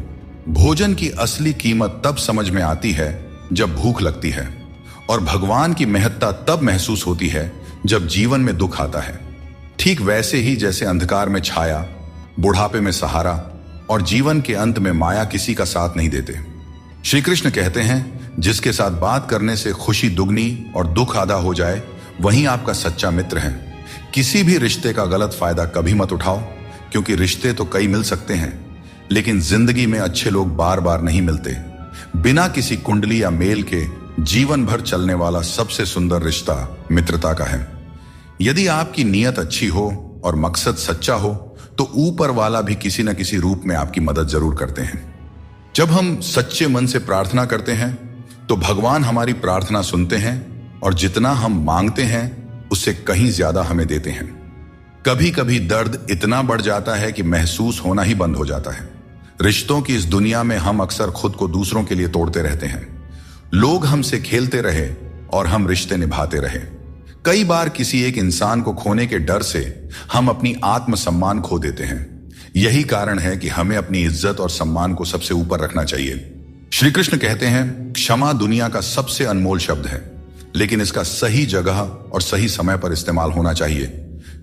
भोजन की असली कीमत तब समझ में आती है जब भूख लगती है, और भगवान की महत्ता तब महसूस होती है जब जीवन में दुख आता है। ठीक वैसे ही जैसे अंधकार में छाया, बुढ़ापे में सहारा और जीवन के अंत में माया किसी का साथ नहीं देते। श्री कृष्ण कहते हैं, जिसके साथ बात करने से खुशी दुगनी और दुख आधा हो जाए वही आपका सच्चा मित्र है। किसी भी रिश्ते का गलत फायदा कभी मत उठाओ, क्योंकि रिश्ते तो कई मिल सकते हैं, लेकिन जिंदगी में अच्छे लोग बार बार नहीं मिलते। बिना किसी कुंडली या मेल के जीवन भर चलने वाला सबसे सुंदर रिश्ता मित्रता का है। यदि आपकी नीयत अच्छी हो और मकसद सच्चा हो तो ऊपर वाला भी किसी न किसी रूप में आपकी मदद जरूर करते हैं। जब हम सच्चे मन से प्रार्थना करते हैं तो भगवान हमारी प्रार्थना सुनते हैं, और जितना हम मांगते हैं उससे कहीं ज्यादा हमें देते हैं। कभी कभी दर्द इतना बढ़ जाता है कि महसूस होना ही बंद हो जाता है। रिश्तों की इस दुनिया में हम अक्सर खुद को दूसरों के लिए तोड़ते रहते हैं। लोग हमसे खेलते रहे और हम रिश्ते निभाते रहे। कई बार किसी एक इंसान को खोने के डर से हम अपनी आत्मसम्मान खो देते हैं। यही कारण है कि हमें अपनी इज्जत और सम्मान को सबसे ऊपर रखना चाहिए। श्री कृष्ण कहते हैं, क्षमा दुनिया का सबसे अनमोल शब्द है, लेकिन इसका सही जगह और सही समय पर इस्तेमाल होना चाहिए।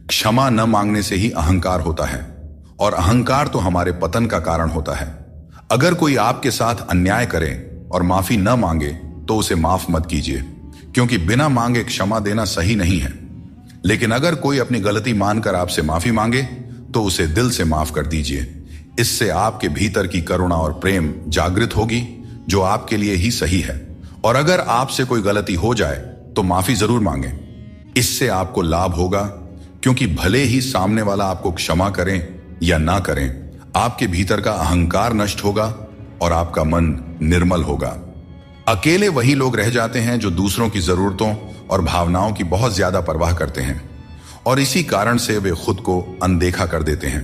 क्षमा न मांगने से ही अहंकार होता है, और अहंकार तो हमारे पतन का कारण होता है। अगर कोई आपके साथ अन्याय करे और माफी न मांगे तो उसे माफ मत कीजिए, क्योंकि बिना मांगे क्षमा देना सही नहीं है। लेकिन अगर कोई अपनी गलती मानकर आपसे माफी मांगे तो उसे दिल से माफ कर दीजिए। इससे आपके भीतर की करुणा और प्रेम जागृत होगी, जो आपके लिए ही सही है। और अगर आपसे कोई गलती हो जाए तो माफी जरूर मांगे। इससे आपको लाभ होगा, क्योंकि भले ही सामने वाला आपको क्षमा करें या ना करें, आपके भीतर का अहंकार नष्ट होगा और आपका मन निर्मल होगा। अकेले वही लोग रह जाते हैं जो दूसरों की जरूरतों और भावनाओं की बहुत ज्यादा परवाह करते हैं, और इसी कारण से वे खुद को अनदेखा कर देते हैं।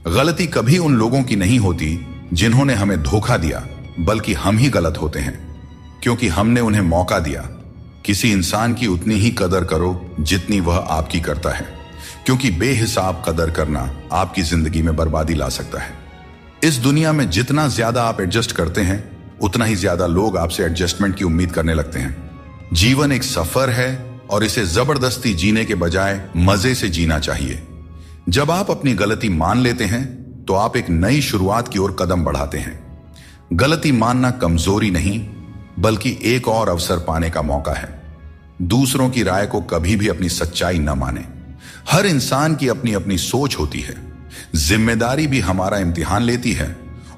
गलती कभी उन लोगों की नहीं होती जिन्होंने हमें धोखा दिया, बल्कि हम ही गलत होते हैं, क्योंकि हमने उन्हें मौका दिया। किसी इंसान की उतनी ही कदर करो जितनी वह आपकी करता है, क्योंकि बेहिसाब कदर करना आपकी जिंदगी में बर्बादी ला सकता है। इस दुनिया में जितना ज्यादा आप एडजस्ट करते हैं, उतना ही ज्यादा लोग आपसे एडजस्टमेंट की उम्मीद करने लगते हैं। जीवन एक सफर है, और इसे जबरदस्ती जीने के बजाय मजे से जीना चाहिए। जब आप अपनी गलती मान लेते हैं तो आप एक नई शुरुआत की ओर कदम बढ़ाते हैं। गलती मानना कमजोरी नहीं, बल्कि एक और अवसर पाने का मौका है। दूसरों की राय को कभी भी अपनी सच्चाई न माने। हर इंसान की अपनी अपनी सोच होती है। जिम्मेदारी भी हमारा इम्तिहान लेती है,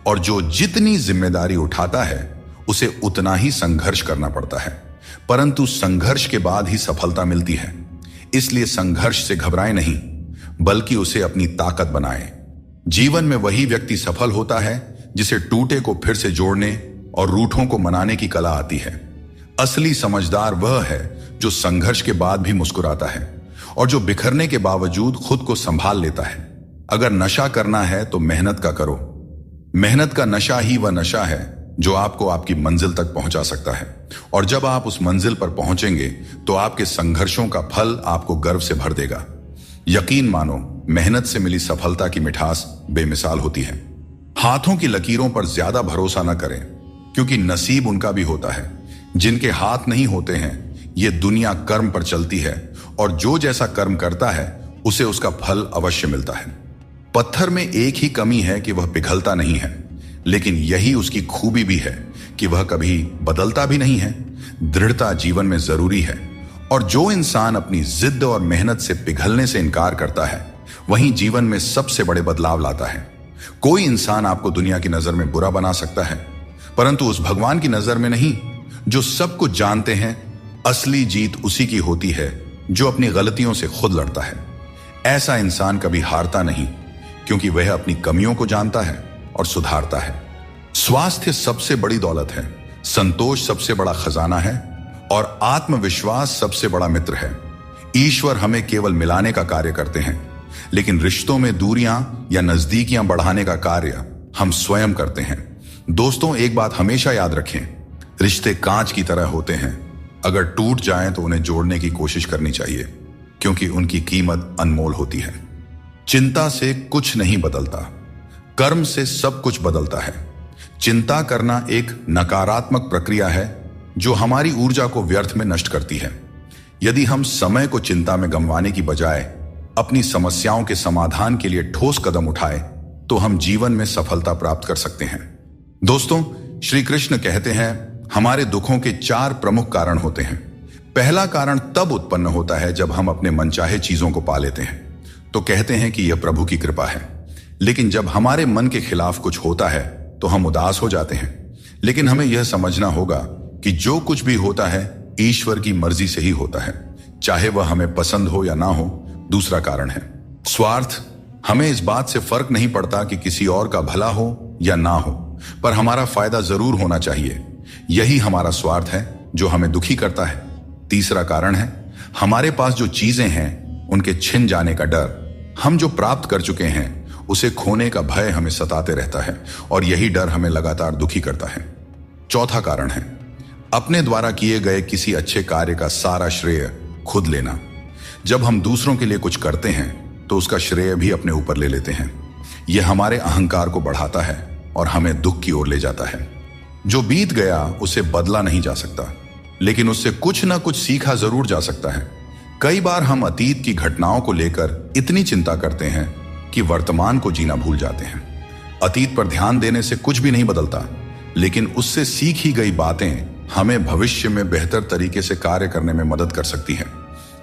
और जो जितनी जिम्मेदारी उठाता है उसे उतना ही संघर्ष करना पड़ता है। परंतु संघर्ष के बाद ही सफलता मिलती है। इसलिए संघर्ष से घबराएं नहीं, बल्कि उसे अपनी ताकत बनाएं। जीवन में वही व्यक्ति सफल होता है जिसे टूटे को फिर से जोड़ने और रूठों को मनाने की कला आती है। असली समझदार वह है जो संघर्ष के बाद भी मुस्कुराता है और जो बिखरने के बावजूद खुद को संभाल लेता है। अगर नशा करना है तो मेहनत का करो। मेहनत का नशा ही वह नशा है जो आपको आपकी मंजिल तक पहुंचा सकता है। और जब आप उस मंजिल पर पहुंचेंगे तो आपके संघर्षों का फल आपको गर्व से भर देगा। यकीन मानो, मेहनत से मिली सफलता की मिठास बेमिसाल होती है। हाथों की लकीरों पर ज्यादा भरोसा न करें, क्योंकि नसीब उनका भी होता है। जिनके हाथ नहीं होते हैं, ये दुनिया कर्म पर चलती है और जो जैसा कर्म करता है उसे उसका फल अवश्य मिलता है। पत्थर में एक ही कमी है कि वह पिघलता नहीं है, लेकिन यही उसकी खूबी भी है कि वह कभी बदलता भी नहीं है। दृढ़ता जीवन में जरूरी है, और जो इंसान अपनी जिद और मेहनत से पिघलने से इनकार करता है, वही जीवन में सबसे बड़े बदलाव लाता है। कोई इंसान आपको दुनिया की नजर में बुरा बना सकता है, परंतु उस भगवान की नजर में नहीं जो सब कुछ जानते हैं। असली जीत उसी की होती है जो अपनी गलतियों से खुद लड़ता है। ऐसा इंसान कभी हारता नहीं, क्योंकि वह अपनी कमियों को जानता है और सुधारता है। स्वास्थ्य सबसे बड़ी दौलत है, संतोष सबसे बड़ा खजाना है और आत्मविश्वास सबसे बड़ा मित्र है। ईश्वर हमें केवल मिलाने का कार्य करते हैं, लेकिन रिश्तों में दूरियां या नजदीकियां बढ़ाने का कार्य हम स्वयं करते हैं। दोस्तों, एक बात हमेशा याद रखें, रिश्ते कांच की तरह होते हैं। अगर टूट जाएं तो उन्हें जोड़ने की कोशिश करनी चाहिए, क्योंकि उनकी कीमत अनमोल होती है। चिंता से कुछ नहीं बदलता, कर्म से सब कुछ बदलता है। चिंता करना एक नकारात्मक प्रक्रिया है जो हमारी ऊर्जा को व्यर्थ में नष्ट करती है। यदि हम समय को चिंता में गंवाने की बजाय अपनी समस्याओं के समाधान के लिए ठोस कदम उठाएं, तो हम जीवन में सफलता प्राप्त कर सकते हैं। दोस्तों, श्री कृष्ण कहते हैं, हमारे दुखों के 4 प्रमुख कारण होते हैं। पहला कारण तब उत्पन्न होता है जब हम अपने मनचाहे चीजों को पा लेते हैं, तो कहते हैं कि यह प्रभु की कृपा है। लेकिन जब हमारे मन के खिलाफ कुछ होता है तो हम उदास हो जाते हैं। लेकिन हमें यह समझना होगा कि जो कुछ भी होता है ईश्वर की मर्जी से ही होता है, चाहे वह हमें पसंद हो या ना हो। दूसरा कारण है स्वार्थ। हमें इस बात से फर्क नहीं पड़ता कि किसी और का भला हो या ना हो, पर हमारा फायदा जरूर होना चाहिए। यही हमारा स्वार्थ है जो हमें दुखी करता है। तीसरा कारण है हमारे पास जो चीजें हैं उनके छिन जाने का डर। हम जो प्राप्त कर चुके हैं उसे खोने का भय हमें सताते रहता है, और यही डर हमें लगातार दुखी करता है। चौथा कारण है अपने द्वारा किए गए किसी अच्छे कार्य का सारा श्रेय खुद लेना। जब हम दूसरों के लिए कुछ करते हैं तो उसका श्रेय भी अपने ऊपर ले लेते हैं। यह हमारे अहंकार को बढ़ाता है और हमें दुख की ओर ले जाता है। जो बीत गया उसे बदला नहीं जा सकता, लेकिन उससे कुछ ना कुछ सीखा जरूर जा सकता है। कई बार हम अतीत की घटनाओं को लेकर इतनी चिंता करते हैं कि वर्तमान को जीना भूल जाते हैं। अतीत पर ध्यान देने से कुछ भी नहीं बदलता, लेकिन उससे सीखी गई बातें हमें भविष्य में बेहतर तरीके से कार्य करने में मदद कर सकती हैं।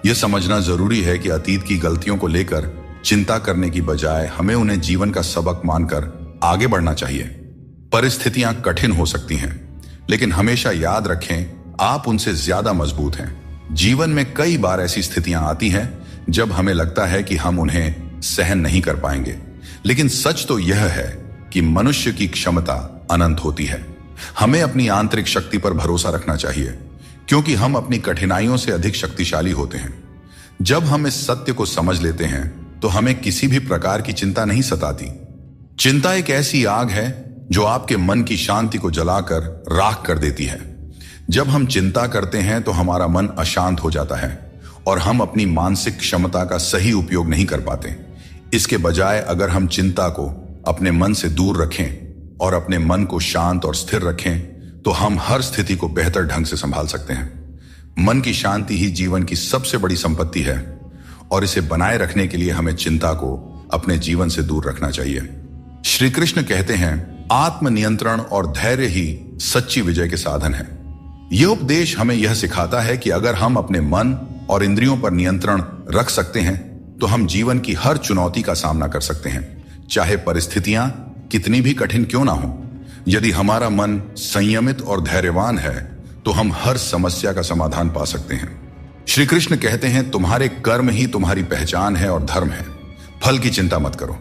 यह समझना जरूरी है कि अतीत की गलतियों को लेकर चिंता करने की बजाय हमें उन्हें जीवन का सबक मानकर आगे बढ़ना चाहिए। परिस्थितियां कठिन हो सकती हैं, लेकिन हमेशा याद रखें, आप उनसे ज्यादा मजबूत हैं। जीवन में कई बार ऐसी स्थितियां आती हैं जब हमें लगता है कि हम उन्हें सहन नहीं कर पाएंगे, लेकिन सच तो यह है कि मनुष्य की क्षमता अनंत होती है। हमें अपनी आंतरिक शक्ति पर भरोसा रखना चाहिए, क्योंकि हम अपनी कठिनाइयों से अधिक शक्तिशाली होते हैं। जब हम इस सत्य को समझ लेते हैं तो हमें किसी भी प्रकार की चिंता नहीं सताती। चिंता एक ऐसी आग है जो आपके मन की शांति को जलाकर राख कर देती है। जब हम चिंता करते हैं तो हमारा मन अशांत हो जाता है और हम अपनी मानसिक क्षमता का सही उपयोग नहीं कर पाते। इसके बजाय अगर हम चिंता को अपने मन से दूर रखें और अपने मन को शांत और स्थिर रखें, तो हम हर स्थिति को बेहतर ढंग से संभाल सकते हैं। मन की शांति ही जीवन की सबसे बड़ी संपत्ति है, और इसे बनाए रखने के लिए हमें चिंता को अपने जीवन से दूर रखना चाहिए। श्री कृष्ण कहते हैं, आत्मनियंत्रण और धैर्य ही सच्ची विजय के साधन है। यह उपदेश हमें यह सिखाता है कि अगर हम अपने मन और इंद्रियों पर नियंत्रण रख सकते हैं तो हम जीवन की हर चुनौती का सामना कर सकते हैं, चाहे परिस्थितियां कितनी भी कठिन क्यों ना हो। यदि हमारा मन संयमित और धैर्यवान है तो हम हर समस्या का समाधान पा सकते हैं। श्री कृष्ण कहते हैं, तुम्हारे कर्म ही तुम्हारी पहचान है और धर्म है। फल की चिंता मत करो,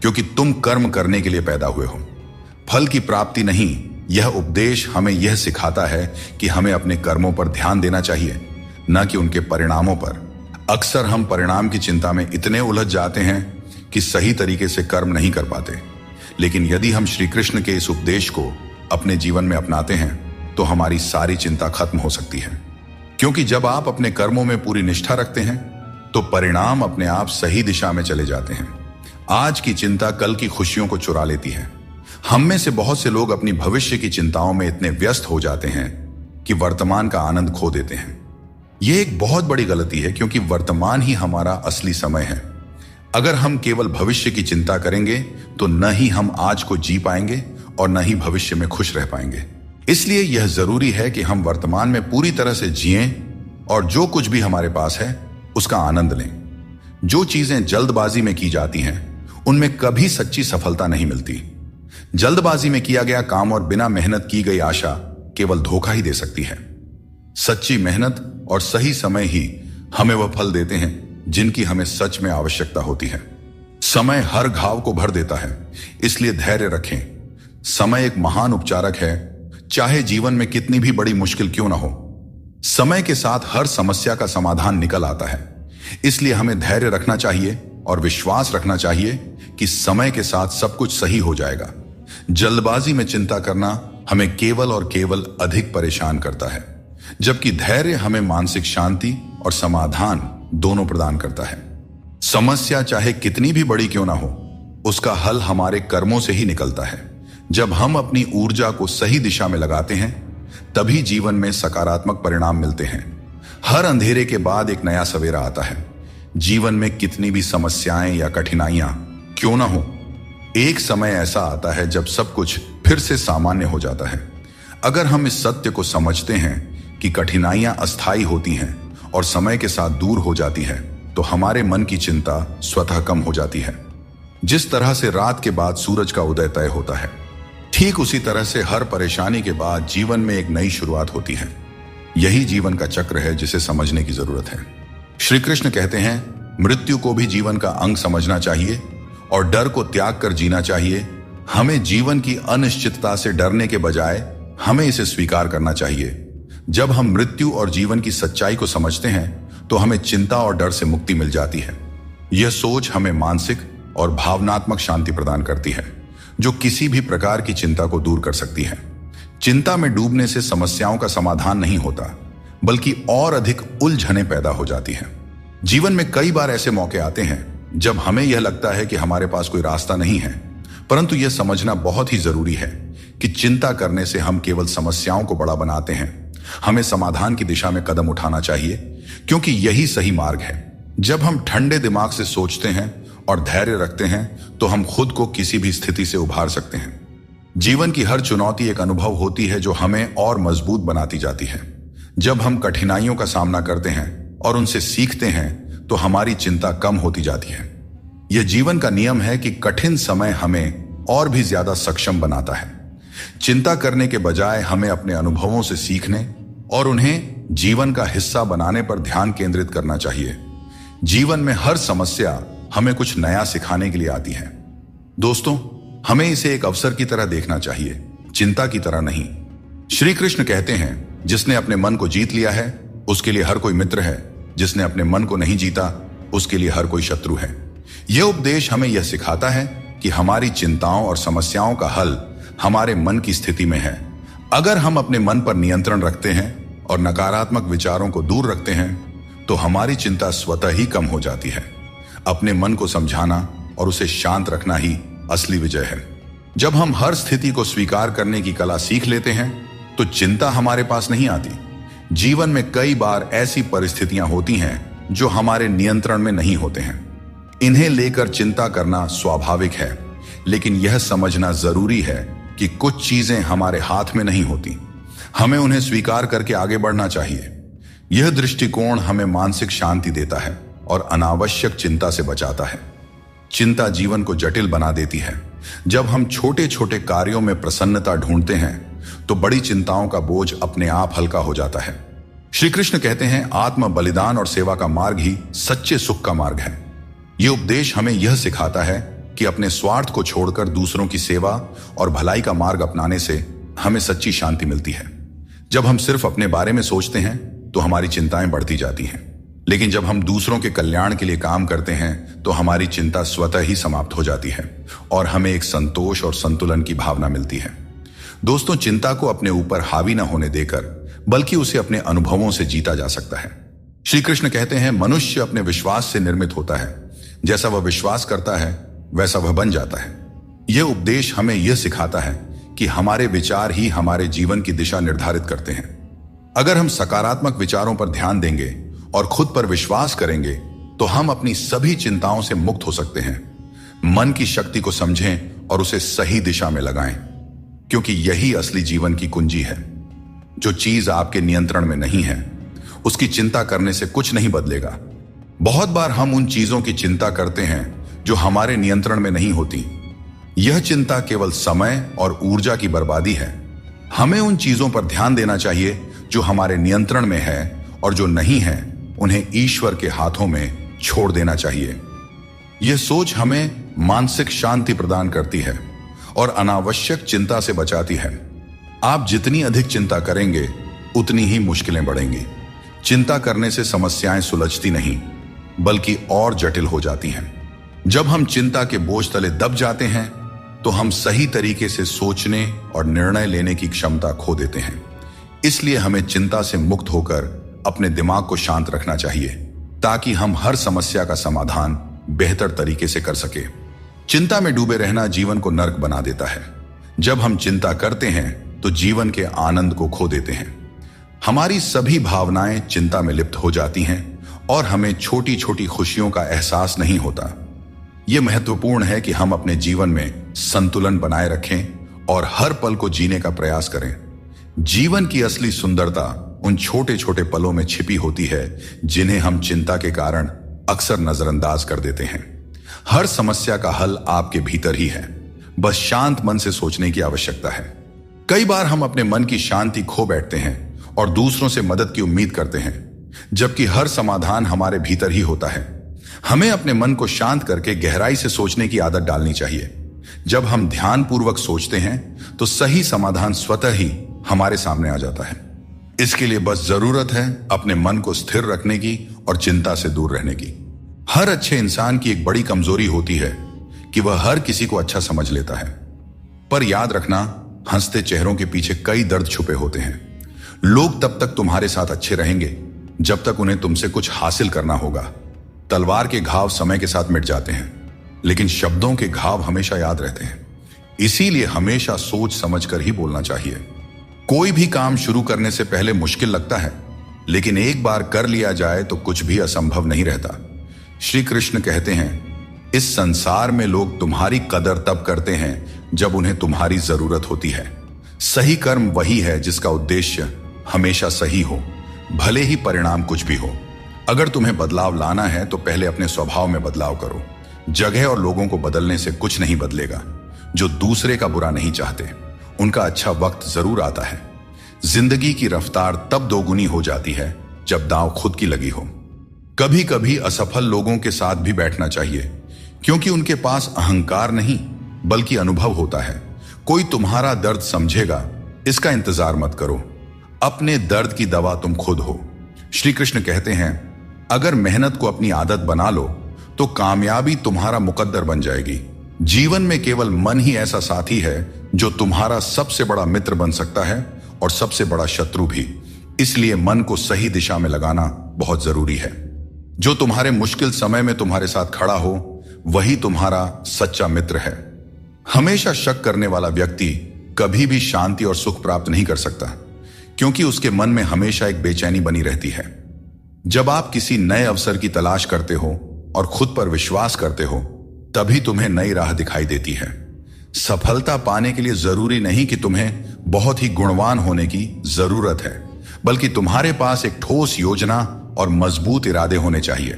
क्योंकि तुम कर्म करने के लिए पैदा हुए हो, फल की प्राप्ति नहीं। यह उपदेश हमें यह सिखाता है कि हमें अपने कर्मों पर ध्यान देना चाहिए, न कि उनके परिणामों पर। अक्सर हम परिणाम की चिंता में इतने उलझ जाते हैं कि सही तरीके से कर्म नहीं कर पाते। लेकिन यदि हम श्री कृष्ण के इस उपदेश को अपने जीवन में अपनाते हैं तो हमारी सारी चिंता खत्म हो सकती है। क्योंकि जब आप अपने कर्मों में पूरी निष्ठा रखते हैं तो परिणाम अपने आप सही दिशा में चले जाते हैं। आज की चिंता कल की खुशियों को चुरा लेती है। हम में से बहुत से लोग अपनी भविष्य की चिंताओं में इतने व्यस्त हो जाते हैं कि वर्तमान का आनंद खो देते हैं। यह एक बहुत बड़ी गलती है, क्योंकि वर्तमान ही हमारा असली समय है। अगर हम केवल भविष्य की चिंता करेंगे तो न ही हम आज को जी पाएंगे और न ही भविष्य में खुश रह पाएंगे। इसलिए यह जरूरी है कि हम वर्तमान में पूरी तरह से जिएं और जो कुछ भी हमारे पास है उसका आनंद लें। जो चीजें जल्दबाजी में की जाती हैं उनमें कभी सच्ची सफलता नहीं मिलती। जल्दबाजी में किया गया काम और बिना मेहनत की गई आशा केवल धोखा ही दे सकती है। सच्ची मेहनत और सही समय ही हमें वह फल देते हैं जिनकी हमें सच में आवश्यकता होती है। समय हर घाव को भर देता है, इसलिए धैर्य रखें। समय एक महान उपचारक है, चाहे जीवन में कितनी भी बड़ी मुश्किल क्यों ना हो। समय के साथ हर समस्या का समाधान निकल आता है। इसलिए हमें धैर्य रखना चाहिए और विश्वास रखना चाहिए कि समय के साथ सब कुछ सही हो जाएगा। जल्दबाजी में चिंता करना हमें केवल और केवल अधिक परेशान करता है, जबकि धैर्य हमें मानसिक शांति और समाधान दोनों प्रदान करता है। समस्या चाहे कितनी भी बड़ी क्यों ना हो, उसका हल हमारे कर्मों से ही निकलता है। जब हम अपनी ऊर्जा को सही दिशा में लगाते हैं तभी जीवन में सकारात्मक परिणाम मिलते हैं। हर अंधेरे के बाद एक नया सवेरा आता है। जीवन में कितनी भी समस्याएं या कठिनाइयां क्यों ना हो, एक समय ऐसा आता है जब सब कुछ फिर से सामान्य हो जाता है। अगर हम इस सत्य को समझते हैं कि कठिनाइयां अस्थायी होती हैं और समय के साथ दूर हो जाती है, तो हमारे मन की चिंता स्वतः कम हो जाती है। जिस तरह से रात के बाद सूरज का उदय तय होता है, ठीक उसी तरह से हर परेशानी के बाद जीवन में एक नई शुरुआत होती है। यही जीवन का चक्र है जिसे समझने की जरूरत है। श्री कृष्ण कहते हैं, मृत्यु को भी जीवन का अंग समझना चाहिए और डर को त्याग कर जीना चाहिए। हमें जीवन की अनिश्चितता से डरने के बजाय हमें इसे स्वीकार करना चाहिए। जब हम मृत्यु और जीवन की सच्चाई को समझते हैं तो हमें चिंता और डर से मुक्ति मिल जाती है। यह सोच हमें मानसिक और भावनात्मक शांति प्रदान करती है, जो किसी भी प्रकार की चिंता को दूर कर सकती है। चिंता में डूबने से समस्याओं का समाधान नहीं होता, बल्कि और अधिक उलझनें पैदा हो जाती हैं। जीवन में कई बार ऐसे मौके आते हैं जब हमें यह लगता है कि हमारे पास कोई रास्ता नहीं है, परंतु यह समझना बहुत ही जरूरी है कि चिंता करने से हम केवल समस्याओं को बड़ा बनाते हैं। हमें समाधान की दिशा में कदम उठाना चाहिए, क्योंकि यही सही मार्ग है। जब हम ठंडे दिमाग से सोचते हैं और धैर्य रखते हैं तो हम खुद को किसी भी स्थिति से उभार सकते हैं। जीवन की हर चुनौती एक अनुभव होती है जो हमें और मजबूत बनाती जाती है। जब हम कठिनाइयों का सामना करते हैं और उनसे सीखते हैं तो हमारी चिंता कम होती जाती है। यह जीवन का नियम है कि कठिन समय हमें और भी ज्यादा सक्षम बनाता है। चिंता करने के बजाय हमें अपने अनुभवों से सीखने और उन्हें जीवन का हिस्सा बनाने पर ध्यान केंद्रित करना चाहिए। जीवन में हर समस्या हमें कुछ नया सिखाने के लिए आती है। दोस्तों, हमें इसे एक अवसर की तरह देखना चाहिए, चिंता की तरह नहीं। श्री कृष्ण कहते हैं, जिसने अपने मन को जीत लिया है उसके लिए हर कोई मित्र है, जिसने अपने मन को नहीं जीता उसके लिए हर कोई शत्रु है। यह उपदेश हमें यह सिखाता है कि हमारी चिंताओं और समस्याओं का हल हमारे मन की स्थिति में है। अगर हम अपने मन पर नियंत्रण रखते हैं और नकारात्मक विचारों को दूर रखते हैं तो हमारी चिंता स्वतः ही कम हो जाती है। अपने मन को समझाना और उसे शांत रखना ही असली विजय है। जब हम हर स्थिति को स्वीकार करने की कला सीख लेते हैं तो चिंता हमारे पास नहीं आती। जीवन में कई बार ऐसी परिस्थितियां होती हैं जो हमारे नियंत्रण में नहीं होते हैं। इन्हें लेकर चिंता करना स्वाभाविक है, लेकिन यह समझना जरूरी है कि कुछ चीजें हमारे हाथ में नहीं होती। हमें उन्हें स्वीकार करके आगे बढ़ना चाहिए। यह दृष्टिकोण हमें मानसिक शांति देता है और अनावश्यक चिंता से बचाता है। चिंता जीवन को जटिल बना देती है। जब हम छोटे छोटे कार्यों में प्रसन्नता ढूंढते हैं तो बड़ी चिंताओं का बोझ अपने आप हल्का हो जाता है। श्री कृष्ण कहते हैं, आत्म बलिदान और सेवा का मार्ग ही सच्चे सुख का मार्ग है। यह उपदेश हमें यह सिखाता है कि अपने स्वार्थ को छोड़कर दूसरों की सेवा और भलाई का मार्ग अपनाने से हमें सच्ची शांति मिलती है। जब हम सिर्फ अपने बारे में सोचते हैं तो हमारी चिंताएं बढ़ती जाती हैं, लेकिन जब हम दूसरों के कल्याण के लिए काम करते हैं तो हमारी चिंता स्वतः ही समाप्त हो जाती है और हमें एक संतोष और संतुलन की भावना मिलती है। दोस्तों, चिंता को अपने ऊपर हावी न होने देकर बल्कि उसे अपने अनुभवों से जीता जा सकता है। श्री कृष्ण कहते हैं, मनुष्य अपने विश्वास से निर्मित होता है। जैसा वह विश्वास करता है वैसा वह बन जाता है। यह उपदेश हमें यह सिखाता है कि हमारे विचार ही हमारे जीवन की दिशा निर्धारित करते हैं। अगर हम सकारात्मक विचारों पर ध्यान देंगे और खुद पर विश्वास करेंगे तो हम अपनी सभी चिंताओं से मुक्त हो सकते हैं। मन की शक्ति को समझें और उसे सही दिशा में लगाएं, क्योंकि यही असली जीवन की कुंजी है। जो चीज आपके नियंत्रण में नहीं है उसकी चिंता करने से कुछ नहीं बदलेगा। बहुत बार हम उन चीजों की चिंता करते हैं जो हमारे नियंत्रण में नहीं होती। यह चिंता केवल समय और ऊर्जा की बर्बादी है। हमें उन चीजों पर ध्यान देना चाहिए जो हमारे नियंत्रण में है, और जो नहीं है उन्हें ईश्वर के हाथों में छोड़ देना चाहिए। यह सोच हमें मानसिक शांति प्रदान करती है और अनावश्यक चिंता से बचाती है। आप जितनी अधिक चिंता करेंगे उतनी ही मुश्किलें बढ़ेंगी। चिंता करने से समस्याएं सुलझती नहीं बल्कि और जटिल हो जाती हैं। जब हम चिंता के बोझ तले दब जाते हैं तो हम सही तरीके से सोचने और निर्णय लेने की क्षमता खो देते हैं। इसलिए हमें चिंता से मुक्त होकर अपने दिमाग को शांत रखना चाहिए ताकि हम हर समस्या का समाधान बेहतर तरीके से कर सके। चिंता में डूबे रहना जीवन को नर्क बना देता है। जब हम चिंता करते हैं तो जीवन के आनंद को खो देते हैं। हमारी सभी भावनाएं चिंता में लिप्त हो जाती हैं और हमें छोटी छोटी खुशियों का एहसास नहीं होता। यह महत्वपूर्ण है कि हम अपने जीवन में संतुलन बनाए रखें और हर पल को जीने का प्रयास करें। जीवन की असली सुंदरता उन छोटे छोटे पलों में छिपी होती है जिन्हें हम चिंता के कारण अक्सर नजरअंदाज कर देते हैं। हर समस्या का हल आपके भीतर ही है, बस शांत मन से सोचने की आवश्यकता है। कई बार हम अपने मन की शांति खो बैठते हैं और दूसरों से मदद की उम्मीद करते हैं, जबकि हर समाधान हमारे भीतर ही होता है। हमें अपने मन को शांत करके गहराई से सोचने की आदत डालनी चाहिए। जब हम ध्यानपूर्वक सोचते हैं तो सही समाधान स्वतः ही हमारे सामने आ जाता है। इसके लिए बस जरूरत है अपने मन को स्थिर रखने की और चिंता से दूर रहने की। हर अच्छे इंसान की एक बड़ी कमजोरी होती है कि वह हर किसी को अच्छा समझ लेता है। पर याद रखना, हंसते चेहरों के पीछे कई दर्द छुपे होते हैं। लोग तब तक तुम्हारे साथ अच्छे रहेंगे जब तक उन्हें तुमसे कुछ हासिल करना होगा। तलवार के घाव समय के साथ मिट जाते हैं, लेकिन शब्दों के घाव हमेशा याद रहते हैं। इसीलिए हमेशा सोच समझकर ही बोलना चाहिए। कोई भी काम शुरू करने से पहले मुश्किल लगता है, लेकिन एक बार कर लिया जाए तो कुछ भी असंभव नहीं रहता। श्री कृष्ण कहते हैं, इस संसार में लोग तुम्हारी कदर तब करते हैं जब उन्हें तुम्हारी जरूरत होती है। सही कर्म वही है जिसका उद्देश्य हमेशा सही हो, भले ही परिणाम कुछ भी हो। अगर तुम्हें बदलाव लाना है तो पहले अपने स्वभाव में बदलाव करो। जगह और लोगों को बदलने से कुछ नहीं बदलेगा। जो दूसरे का बुरा नहीं चाहते उनका अच्छा वक्त जरूर आता है। जिंदगी की रफ्तार तब दोगुनी हो जाती है जब दांव खुद की लगी हो। कभी कभी असफल लोगों के साथ भी बैठना चाहिए, क्योंकि उनके पास अहंकार नहीं बल्कि अनुभव होता है। कोई तुम्हारा दर्द समझेगा, इसका इंतजार मत करो। अपने दर्द की दवा तुम खुद हो। श्री कृष्ण कहते हैं, अगर मेहनत को अपनी आदत बना लो तो कामयाबी तुम्हारा मुकद्दर बन जाएगी। जीवन में केवल मन ही ऐसा साथी है जो तुम्हारा सबसे बड़ा मित्र बन सकता है और सबसे बड़ा शत्रु भी। इसलिए मन को सही दिशा में लगाना बहुत जरूरी है। जो तुम्हारे मुश्किल समय में तुम्हारे साथ खड़ा हो वही तुम्हारा सच्चा मित्र है। हमेशा शक करने वाला व्यक्ति कभी भी शांति और सुख प्राप्त नहीं कर सकता, क्योंकि उसके मन में हमेशा एक बेचैनी बनी रहती है। जब आप किसी नए अवसर की तलाश करते हो और खुद पर विश्वास करते हो, तभी तुम्हें नई राह दिखाई देती है। सफलता पाने के लिए जरूरी नहीं कि तुम्हें बहुत ही गुणवान होने की जरूरत है, बल्कि तुम्हारे पास एक ठोस योजना और मजबूत इरादे होने चाहिए।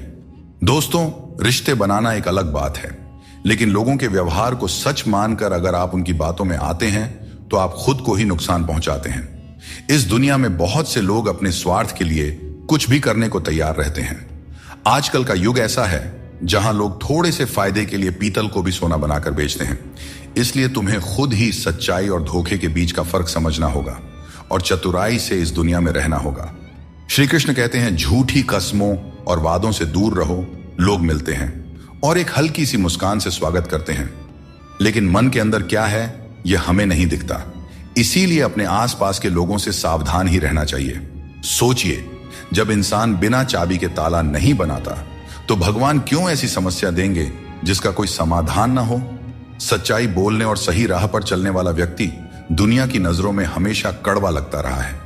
दोस्तों, रिश्ते बनाना एक अलग बात है, लेकिन लोगों के व्यवहार को सच मानकर अगर आप उनकी बातों में आते हैं तो आप खुद को ही नुकसान पहुंचाते हैं। इस दुनिया में बहुत से लोग अपने स्वार्थ के लिए कुछ भी करने को तैयार रहते हैं। आजकल का युग ऐसा है जहां लोग थोड़े से फायदे के लिए पीतल को भी सोना बनाकर बेचते हैं। इसलिए तुम्हें खुद ही सच्चाई और धोखे के बीच का फर्क समझना होगा और चतुराई से इस दुनिया में रहना होगा। श्री कृष्ण कहते हैं, झूठी कस्मों और वादों से दूर रहो। लोग मिलते हैं और एक हल्की सी मुस्कान से स्वागत करते हैं, लेकिन मन के अंदर क्या है यह हमें नहीं दिखता। इसीलिए अपने आसपास के लोगों से सावधान ही रहना चाहिए। सोचिए, जब इंसान बिना चाबी के ताला नहीं बनाता तो भगवान क्यों ऐसी समस्या देंगे जिसका कोई समाधान ना हो। सच्चाई बोलने और सही राह पर चलने वाला व्यक्ति दुनिया की नजरों में हमेशा कड़वा लगता रहा है।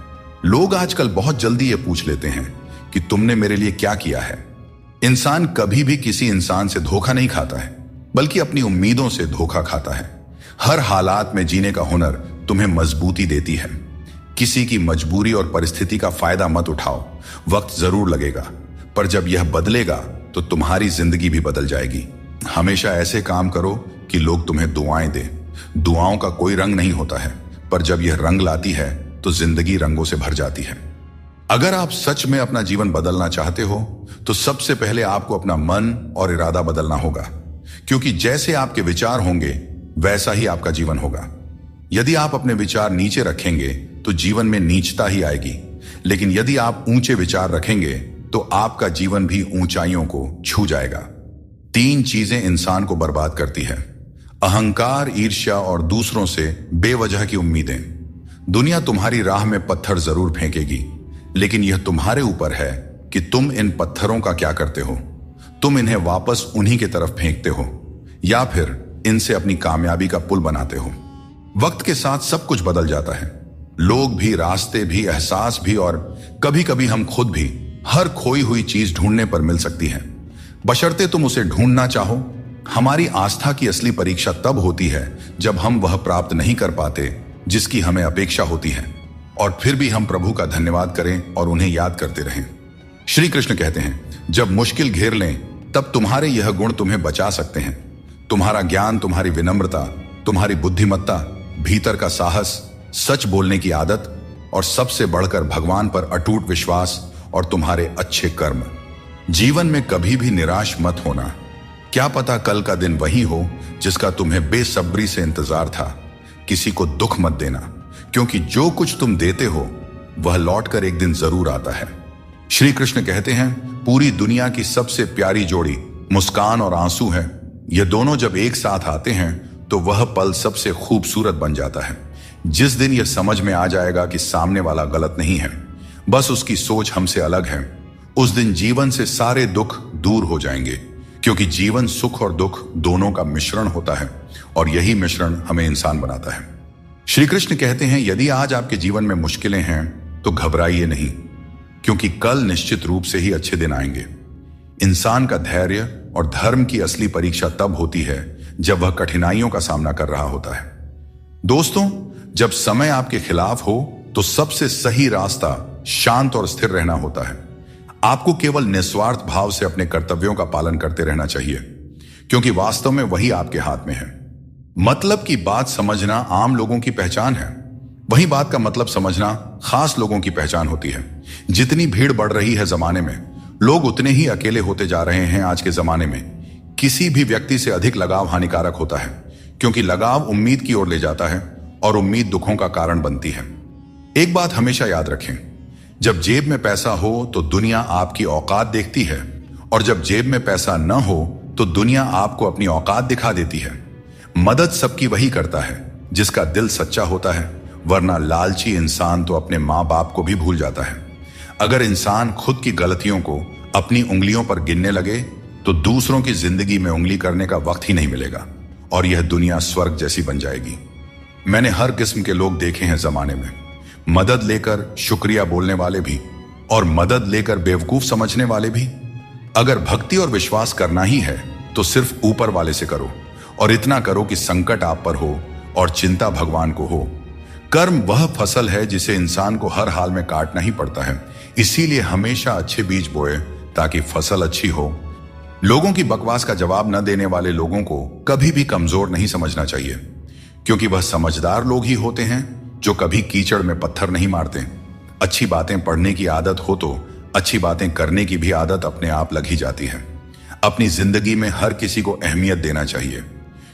लोग आजकल बहुत जल्दी ये पूछ लेते हैं कि तुमने मेरे लिए क्या किया है। इंसान कभी भी किसी इंसान से धोखा नहीं खाता है, बल्कि अपनी उम्मीदों से धोखा खाता है। हर हालात में जीने का हुनर तुम्हें मजबूती देती है। किसी की मजबूरी और परिस्थिति का फायदा मत उठाओ। वक्त जरूर लगेगा, पर जब यह बदलेगा तो तुम्हारी जिंदगी भी बदल जाएगी। हमेशा ऐसे काम करो कि लोग तुम्हें दुआएं दें। दुआओं का कोई रंग नहीं होता है, पर जब यह रंग लाती है तो जिंदगी रंगों से भर जाती है। अगर आप सच में अपना जीवन बदलना चाहते हो तो सबसे पहले आपको अपना मन और इरादा बदलना होगा, क्योंकि जैसे आपके विचार होंगे वैसा ही आपका जीवन होगा। यदि आप अपने विचार नीचे रखेंगे तो जीवन में नीचता ही आएगी, लेकिन यदि आप ऊंचे विचार रखेंगे तो आपका जीवन भी ऊंचाइयों को छू जाएगा। 3 चीजें इंसान को बर्बाद करती है: अहंकार, ईर्ष्या और दूसरों से बेवजह की उम्मीदें। दुनिया तुम्हारी राह में पत्थर जरूर फेंकेगी, लेकिन यह तुम्हारे ऊपर है कि तुम इन पत्थरों का क्या करते हो। तुम इन्हें वापस उन्हीं की तरफ फेंकते हो या फिर इनसे अपनी कामयाबी का पुल बनाते हो। वक्त के साथ सब कुछ बदल जाता है, लोग भी, रास्ते भी, एहसास भी, और कभी कभी हम खुद भी। हर खोई हुई चीज ढूंढने पर मिल सकती है, बशर्ते तुम उसे ढूंढना चाहो। हमारी आस्था की असली परीक्षा तब होती है जब हम वह प्राप्त नहीं कर पाते जिसकी हमें अपेक्षा होती है, और फिर भी हम प्रभु का धन्यवाद करें और उन्हें याद करते रहें। श्री कृष्ण कहते हैं, जब मुश्किल घेर लें तब तुम्हारे यह गुण तुम्हें बचा सकते हैं: तुम्हारा ज्ञान, तुम्हारी विनम्रता, तुम्हारी बुद्धिमत्ता, भीतर का साहस, सच बोलने की आदत, और सबसे बढ़कर भगवान पर अटूट विश्वास और तुम्हारे अच्छे कर्म। जीवन में कभी भी निराश मत होना। क्या पता कल का दिन वही हो जिसका तुम्हें बेसब्री से इंतजार था। किसी को दुख मत देना, क्योंकि जो कुछ तुम देते हो वह लौटकर एक दिन जरूर आता है। श्री कृष्ण कहते हैं, पूरी दुनिया की सबसे प्यारी जोड़ी मुस्कान और आंसू है। ये दोनों जब एक साथ आते हैं तो वह पल सबसे खूबसूरत बन जाता है। जिस दिन यह समझ में आ जाएगा कि सामने वाला गलत नहीं है, बस उसकी सोच हमसे अलग है, उस दिन जीवन से सारे दुख दूर हो जाएंगे। क्योंकि जीवन सुख और दुख दोनों का मिश्रण होता है, और यही मिश्रण हमें इंसान बनाता है। श्री कृष्ण कहते हैं, यदि आज आपके जीवन में मुश्किलें हैं तो घबराइए नहीं, क्योंकि कल निश्चित रूप से ही अच्छे दिन आएंगे। इंसान का धैर्य और धर्म की असली परीक्षा तब होती है जब वह कठिनाइयों का सामना कर रहा होता है। दोस्तों, जब समय आपके खिलाफ हो तो सबसे सही रास्ता शांत और स्थिर रहना होता है। आपको केवल निस्वार्थ भाव से अपने कर्तव्यों का पालन करते रहना चाहिए, क्योंकि वास्तव में वही आपके हाथ में है। मतलब की बात समझना आम लोगों की पहचान है, वही बात का मतलब समझना खास लोगों की पहचान होती है। जितनी भीड़ बढ़ रही है जमाने में, लोग उतने ही अकेले होते जा रहे हैं। आज के जमाने में किसी भी व्यक्ति से अधिक लगाव हानिकारक होता है, क्योंकि लगाव उम्मीद की ओर ले जाता है और उम्मीद दुखों का कारण बनती है। एक बात हमेशा याद रखें, जब जेब में पैसा हो तो दुनिया आपकी औकात देखती है, और जब जेब में पैसा न हो तो दुनिया आपको अपनी औकात दिखा देती है। मदद सबकी वही करता है जिसका दिल सच्चा होता है, वरना लालची इंसान तो अपने माँ बाप को भी भूल जाता है। अगर इंसान खुद की गलतियों को अपनी उंगलियों पर गिनने लगे तो दूसरों की जिंदगी में उंगली करने का वक्त ही नहीं मिलेगा, और यह दुनिया स्वर्ग जैसी बन जाएगी। मैंने हर किस्म के लोग देखे हैं जमाने में, मदद लेकर शुक्रिया बोलने वाले भी और मदद लेकर बेवकूफ समझने वाले भी। अगर भक्ति और विश्वास करना ही है तो सिर्फ ऊपर वाले से करो, और इतना करो कि संकट आप पर हो और चिंता भगवान को हो। कर्म वह फसल है जिसे इंसान को हर हाल में काटना ही पड़ता है, इसीलिए हमेशा अच्छे बीज बोए ताकि फसल अच्छी हो। लोगों की बकवास का जवाब न देने वाले लोगों को कभी भी कमजोर नहीं समझना चाहिए, क्योंकि वह समझदार लोग ही होते हैं जो कभी कीचड़ में पत्थर नहीं मारते। अच्छी बातें पढ़ने की आदत हो तो अच्छी बातें करने की भी आदत अपने आप लग ही जाती है। अपनी जिंदगी में हर किसी को अहमियत देना चाहिए,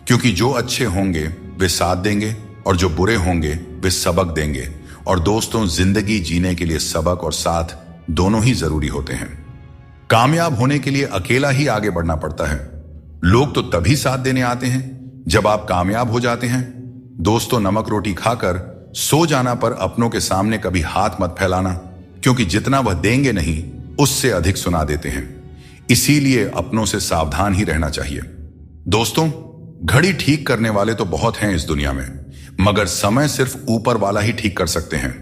क्योंकि जो अच्छे होंगे वे साथ देंगे और जो बुरे होंगे वे सबक देंगे। और दोस्तों, जिंदगी जीने के लिए सबक और साथ दोनों ही जरूरी होते हैं। कामयाब होने के लिए अकेला ही आगे बढ़ना पड़ता है। लोग तो तभी साथ देने आते हैं जब आप कामयाब हो जाते हैं। दोस्तों, नमक रोटी खाकर सो जाना पर अपनों के सामने कभी हाथ मत फैलाना, क्योंकि जितना वह देंगे नहीं उससे अधिक सुना देते हैं। इसीलिए अपनों से सावधान ही रहना चाहिए। दोस्तों, घड़ी ठीक करने वाले तो बहुत हैं इस दुनिया में, मगर समय सिर्फ ऊपर वाला ही ठीक कर सकते हैं।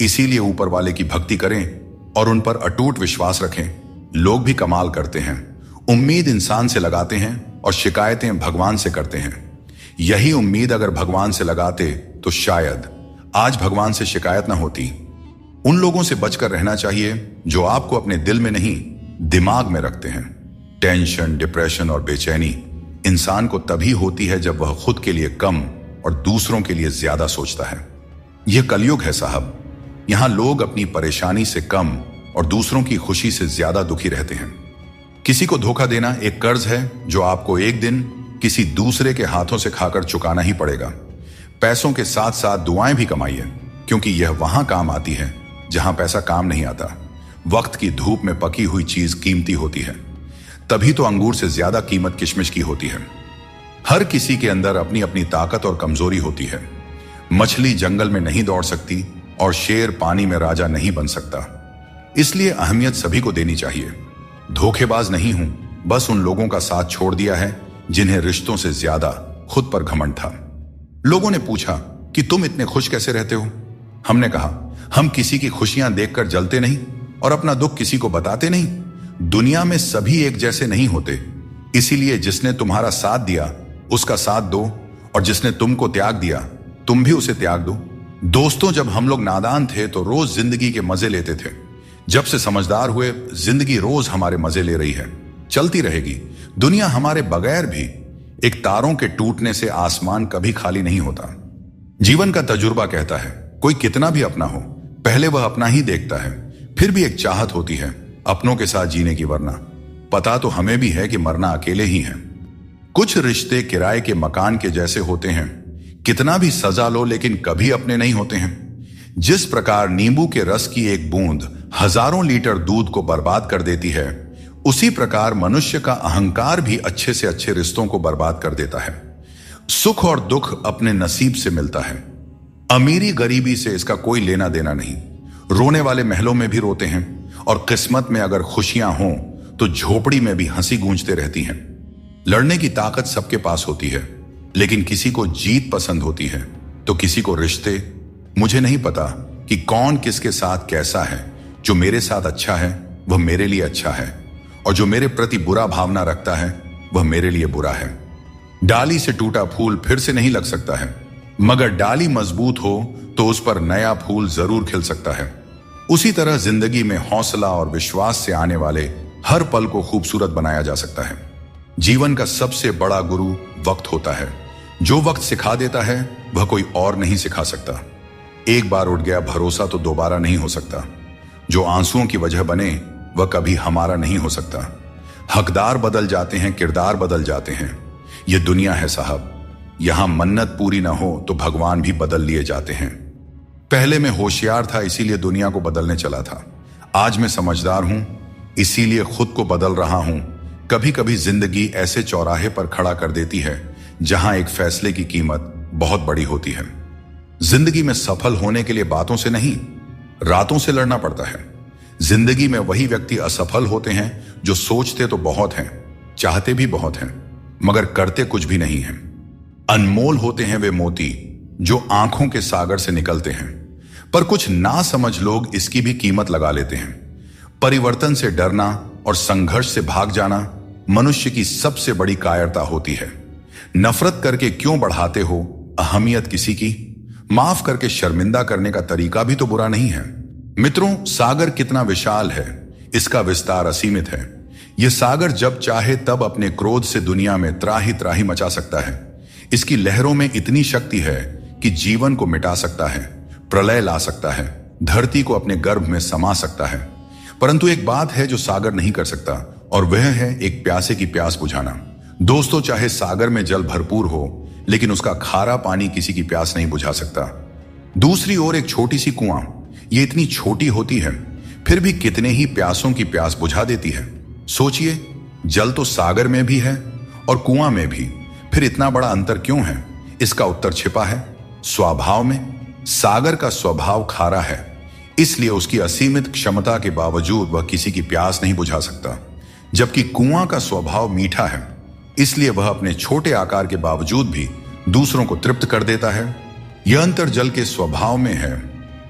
इसीलिए ऊपर वाले की भक्ति करें और उन पर अटूट विश्वास रखें। लोग भी कमाल करते हैं, उम्मीद इंसान से लगाते हैं और शिकायतें भगवान से करते हैं। यही उम्मीद अगर भगवान से लगाते तो शायद आज भगवान से शिकायत ना होती। उन लोगों से बचकर रहना चाहिए जो आपको अपने दिल में नहीं दिमाग में रखते हैं। टेंशन, डिप्रेशन और बेचैनी इंसान को तभी होती है जब वह खुद के लिए कम और दूसरों के लिए ज्यादा सोचता है। यह कलयुग है साहब। यहां लोग अपनी परेशानी से कम और दूसरों की खुशी से ज्यादा दुखी रहते हैं। किसी को धोखा देना एक कर्ज है जो आपको एक दिन किसी दूसरे के हाथों से खाकर चुकाना ही पड़ेगा। पैसों के साथ साथ दुआएं भी कमाइए, क्योंकि यह वहां काम आती है जहां पैसा काम नहीं आता। वक्त की धूप में पकी हुई चीज कीमती होती है, तभी तो अंगूर से ज्यादा कीमत किशमिश की होती है। हर किसी के अंदर अपनी अपनी ताकत और कमजोरी होती है। मछली जंगल में नहीं दौड़ सकती और शेर पानी में राजा नहीं बन सकता। इसलिए अहमियत सभी को देनी चाहिए। धोखेबाज नहीं हूं, बस उन लोगों का साथ छोड़ दिया है जिन्हें रिश्तों से ज्यादा खुद पर घमंड था। लोगों ने पूछा कि तुम इतने खुश कैसे रहते हो। हमने कहा, हम किसी की खुशियां देखकर जलते नहीं और अपना दुख किसी को बताते नहीं। दुनिया में सभी एक जैसे नहीं होते, इसीलिए जिसने तुम्हारा साथ दिया उसका साथ दो, और जिसने तुमको त्याग दिया तुम भी उसे त्याग दो। दोस्तों, जब हम लोग नादान थे तो रोज जिंदगी के मजे लेते थे। जब से समझदार हुए, जिंदगी रोज हमारे मजे ले रही है, चलती रहेगी। दुनिया हमारे बगैर भी। एक तारों के टूटने से आसमान कभी खाली नहीं होता। जीवन का तजुर्बा कहता है, कोई कितना भी अपना हो, पहले वह अपना ही देखता है। फिर भी एक चाहत होती है अपनों के साथ जीने की, वरना पता तो हमें भी है कि मरना अकेले ही है। कुछ रिश्ते किराए के मकान के जैसे होते हैं, कितना भी सजा लो लेकिन कभी अपने नहीं होते हैं। जिस प्रकार नींबू के रस की एक बूंद हजारों लीटर दूध को बर्बाद कर देती है, उसी प्रकार मनुष्य का अहंकार भी अच्छे से अच्छे रिश्तों को बर्बाद कर देता है। सुख और दुख अपने नसीब से मिलता है। अमीरी गरीबी से इसका कोई लेना देना नहीं। रोने वाले महलों में भी रोते हैं, और किस्मत में अगर खुशियां हों तो झोपड़ी में भी हंसी गूंजते रहती हैं। लड़ने की ताकत सबके पास होती है, लेकिन किसी को जीत पसंद होती है तो किसी को रिश्ते। मुझे नहीं पता कि कौन किसके साथ कैसा है। जो मेरे साथ अच्छा है वह मेरे लिए अच्छा है, और जो मेरे प्रति बुरा भावना रखता है वह मेरे लिए बुरा है। डाली से टूटा फूल फिर से नहीं लग सकता है, मगर डाली मजबूत हो तो उस पर नया फूल जरूर खिल सकता है। उसी तरह जिंदगी में हौसला और विश्वास से आने वाले हर पल को खूबसूरत बनाया जा सकता है। जीवन का सबसे बड़ा गुरु वक्त होता है। जो वक्त सिखा देता है वह कोई और नहीं सिखा सकता। एक बार उठ गया भरोसा तो दोबारा नहीं हो सकता। जो आंसुओं की वजह बने वह कभी हमारा नहीं हो सकता। हकदार बदल जाते हैं, किरदार बदल जाते हैं। यह दुनिया है साहब, यहां मन्नत पूरी ना हो तो भगवान भी बदल लिए जाते हैं। पहले मैं होशियार था, इसीलिए दुनिया को बदलने चला था। आज मैं समझदार हूं, इसीलिए खुद को बदल रहा हूं। कभी कभी जिंदगी ऐसे चौराहे पर खड़ा कर देती है जहां एक फैसले की कीमत बहुत बड़ी होती है। जिंदगी में सफल होने के लिए बातों से नहीं, रातों से लड़ना पड़ता है। जिंदगी में वही व्यक्ति असफल होते हैं जो सोचते तो बहुत हैं, चाहते भी बहुत हैं, मगर करते कुछ भी नहीं हैं। अनमोल होते हैं वे मोती जो आंखों के सागर से निकलते हैं, पर कुछ ना समझ लोग इसकी भी कीमत लगा लेते हैं। परिवर्तन से डरना और संघर्ष से भाग जाना मनुष्य की सबसे बड़ी कायरता होती है। नफरत करके क्यों बढ़ाते हो अहमियत किसी की? माफ करके शर्मिंदा करने का तरीका भी तो बुरा नहीं है। मित्रों, सागर कितना विशाल है, इसका विस्तार असीमित है। यह सागर जब चाहे तब अपने क्रोध से दुनिया में त्राही त्राही मचा सकता है। इसकी लहरों में इतनी शक्ति है कि जीवन को मिटा सकता है, प्रलय ला सकता है, धरती को अपने गर्भ में समा सकता है। परंतु एक बात है जो सागर नहीं कर सकता, और वह है एक प्यासे की प्यास बुझाना। दोस्तों, चाहे सागर में जल भरपूर हो, लेकिन उसका खारा पानी किसी की प्यास नहीं बुझा सकता। दूसरी ओर एक छोटी सी कुआं, ये इतनी छोटी होती है, फिर भी कितने ही प्यासों की प्यास बुझा देती है। सोचिए, जल तो सागर में भी है और कुआं में भी, फिर इतना बड़ा अंतर क्यों है? इसका उत्तर छिपा है स्वभाव में। सागर का स्वभाव खारा है, इसलिए उसकी असीमित क्षमता के बावजूद वह किसी की प्यास नहीं बुझा सकता, जबकि कुआं का स्वभाव मीठा है, इसलिए वह अपने छोटे आकार के बावजूद भी दूसरों को तृप्त कर देता है। यह अंतर जल के स्वभाव में है।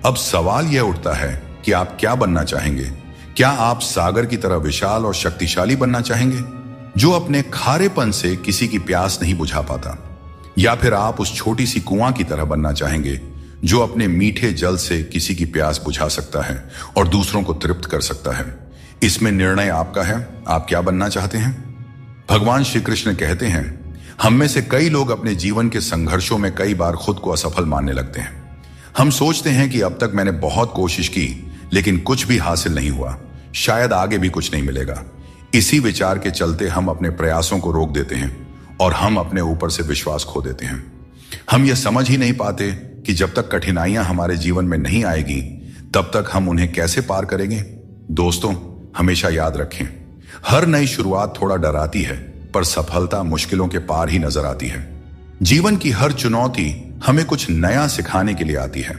अब सवाल यह उठता है कि आप क्या बनना चाहेंगे? क्या आप सागर की तरह विशाल और शक्तिशाली बनना चाहेंगे, जो अपने खारेपन से किसी की प्यास नहीं बुझा पाता, या फिर आप उस छोटी सी कुआं की तरह बनना चाहेंगे जो अपने मीठे जल से किसी की प्यास बुझा सकता है और दूसरों को तृप्त कर सकता है? इसमें निर्णय आपका है। आप क्या बनना चाहते हैं? भगवान श्री कृष्ण कहते हैं, हम में से कई लोग अपने जीवन के संघर्षों में कई बार खुद को असफल मानने लगते हैं। हम सोचते हैं कि अब तक मैंने बहुत कोशिश की, लेकिन कुछ भी हासिल नहीं हुआ, शायद आगे भी कुछ नहीं मिलेगा। इसी विचार के चलते हम अपने प्रयासों को रोक देते हैं और हम अपने ऊपर से विश्वास खो देते हैं। हम यह समझ ही नहीं पाते कि जब तक कठिनाइयां हमारे जीवन में नहीं आएगी, तब तक हम उन्हें कैसे पार करेंगे। दोस्तों, हमेशा याद रखें, हर नई शुरुआत थोड़ा डराती है, पर सफलता मुश्किलों के पार ही नजर आती है। जीवन की हर चुनौती हमें कुछ नया सिखाने के लिए आती है।